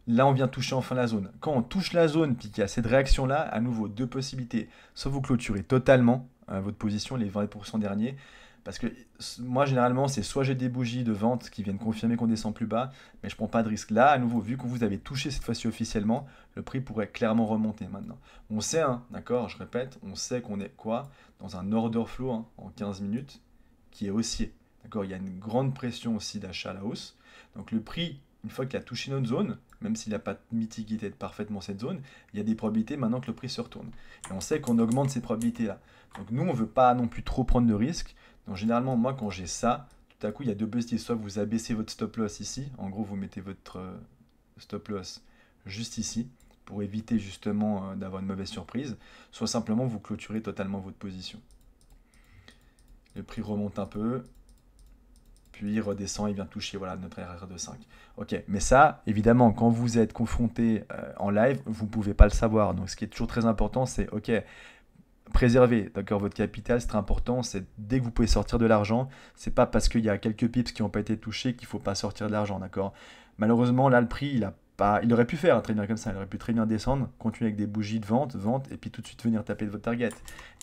Là, on vient toucher enfin la zone. Quand on touche la zone, puis qu'il y a cette réaction-là, à nouveau, deux possibilités. Soit vous clôturez totalement votre position, les 20% derniers, parce que moi, généralement, c'est soit j'ai des bougies de vente qui viennent confirmer qu'on descend plus bas, mais je ne prends pas de risque. Là, à nouveau, vu que vous avez touché cette fois-ci officiellement, le prix pourrait clairement remonter maintenant. On sait, d'accord, je répète, on sait qu'on est quoi? Dans un order flow en 15 minutes qui est haussier. D'accord, il y a une grande pression aussi d'achat à la hausse. Donc le prix une fois qu'il a touché notre zone, même s'il n'a pas mitigué parfaitement cette zone, il y a des probabilités maintenant que le prix se retourne. Et on sait qu'on augmente ces probabilités-là. Donc nous, on ne veut pas non plus trop prendre de risques. Donc généralement, moi, quand j'ai ça, tout à coup, il y a deux possibilités. Soit vous abaissez votre stop loss ici, en gros, vous mettez votre stop loss juste ici, pour éviter justement d'avoir une mauvaise surprise, soit simplement vous clôturez totalement votre position. Le prix remonte un peu, puis il redescend, il vient toucher voilà, notre RR de 5. Ok, mais ça, évidemment, quand vous êtes confronté en live, vous ne pouvez pas le savoir. Donc ce qui est toujours très important, c'est ok, préserver d'accord, votre capital, c'est très important. C'est dès que vous pouvez sortir de l'argent, c'est pas parce qu'il y a quelques pips qui n'ont pas été touchés qu'il ne faut pas sortir de l'argent, d'accord. Malheureusement, là, le prix, il aurait pu faire un trader comme ça, il aurait pu très bien descendre, continuer avec des bougies de vente, et puis tout de suite venir taper de votre target.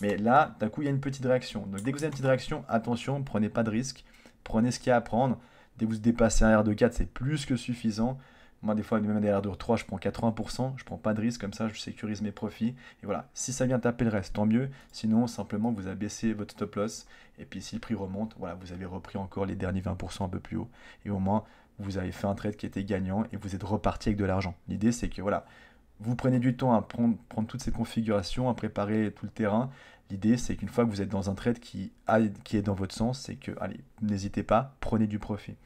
Mais là, d'un coup, il y a une petite réaction. Donc dès que vous avez une petite réaction, attention, prenez pas de risque, prenez ce qu'il y a à prendre. Dès que vous dépassez un R de 4, c'est plus que suffisant. Moi, des fois, même des R de 3, je prends 80%, je prends pas de risque, comme ça, je sécurise mes profits. Et voilà, si ça vient taper le reste, tant mieux. Sinon, simplement, vous abaissez votre stop loss. Et puis, si le prix remonte, voilà, vous avez repris encore les derniers 20% un peu plus haut. Et au moins, vous avez fait un trade qui était gagnant et vous êtes reparti avec de l'argent. L'idée, c'est que voilà, vous prenez du temps à prendre toutes ces configurations, à préparer tout le terrain. L'idée, c'est qu'une fois que vous êtes dans un trade qui est dans votre sens, c'est que, allez, n'hésitez pas, prenez du profit.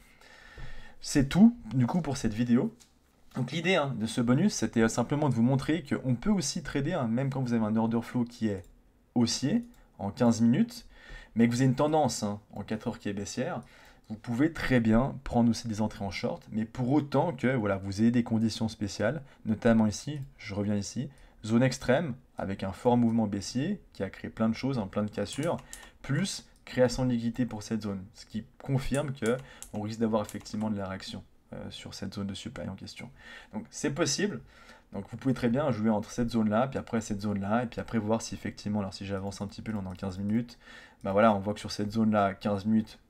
C'est tout, du coup, pour cette vidéo. Donc l'idée de ce bonus, c'était simplement de vous montrer qu'on peut aussi trader, même quand vous avez un order flow qui est haussier, en 15 minutes, mais que vous avez une tendance en 4 heures qui est baissière, vous pouvez très bien prendre aussi des entrées en short, mais pour autant que voilà, vous ayez des conditions spéciales, notamment ici, je reviens ici, zone extrême, avec un fort mouvement baissier, qui a créé plein de choses, plein de cassures, plus création de liquidité pour cette zone, ce qui confirme qu'on risque d'avoir effectivement de la réaction sur cette zone de supply en question. Donc c'est possible, donc vous pouvez très bien jouer entre cette zone-là, puis après cette zone-là, et puis après voir si effectivement, alors si j'avance un petit peu, là on est en 15 minutes, bah voilà, on voit que sur cette zone-là, 15 minutes,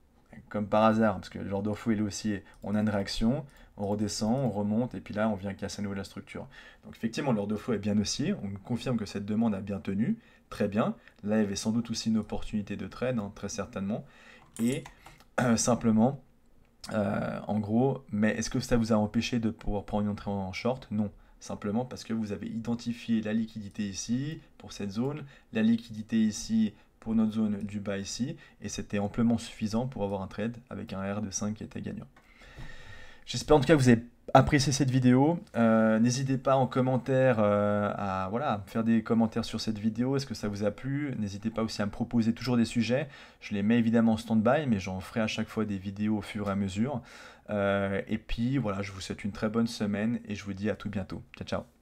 comme par hasard, parce que l'order flow est haussier, on a une réaction, on redescend, on remonte, et puis là, on vient casser à nouveau la structure. Donc effectivement, l'order flow est bien haussier, on confirme que cette demande a bien tenu, très bien. Là, il y avait sans doute aussi une opportunité de trade, très certainement. Et simplement, en gros, mais est-ce que ça vous a empêché de pouvoir prendre une entrée en short? Non. Simplement parce que vous avez identifié la liquidité ici, pour cette zone, la liquidité ici, pour notre zone du bas ici, et c'était amplement suffisant pour avoir un trade avec un R de 5 qui était gagnant. J'espère en tout cas que vous avez apprécié cette vidéo. N'hésitez pas en commentaire à faire des commentaires sur cette vidéo. Est-ce que ça vous a plu? N'hésitez pas aussi à me proposer toujours des sujets. Je les mets évidemment en stand-by, mais j'en ferai à chaque fois des vidéos au fur et à mesure. Et puis voilà, je vous souhaite une très bonne semaine et je vous dis à tout bientôt. Ciao, ciao.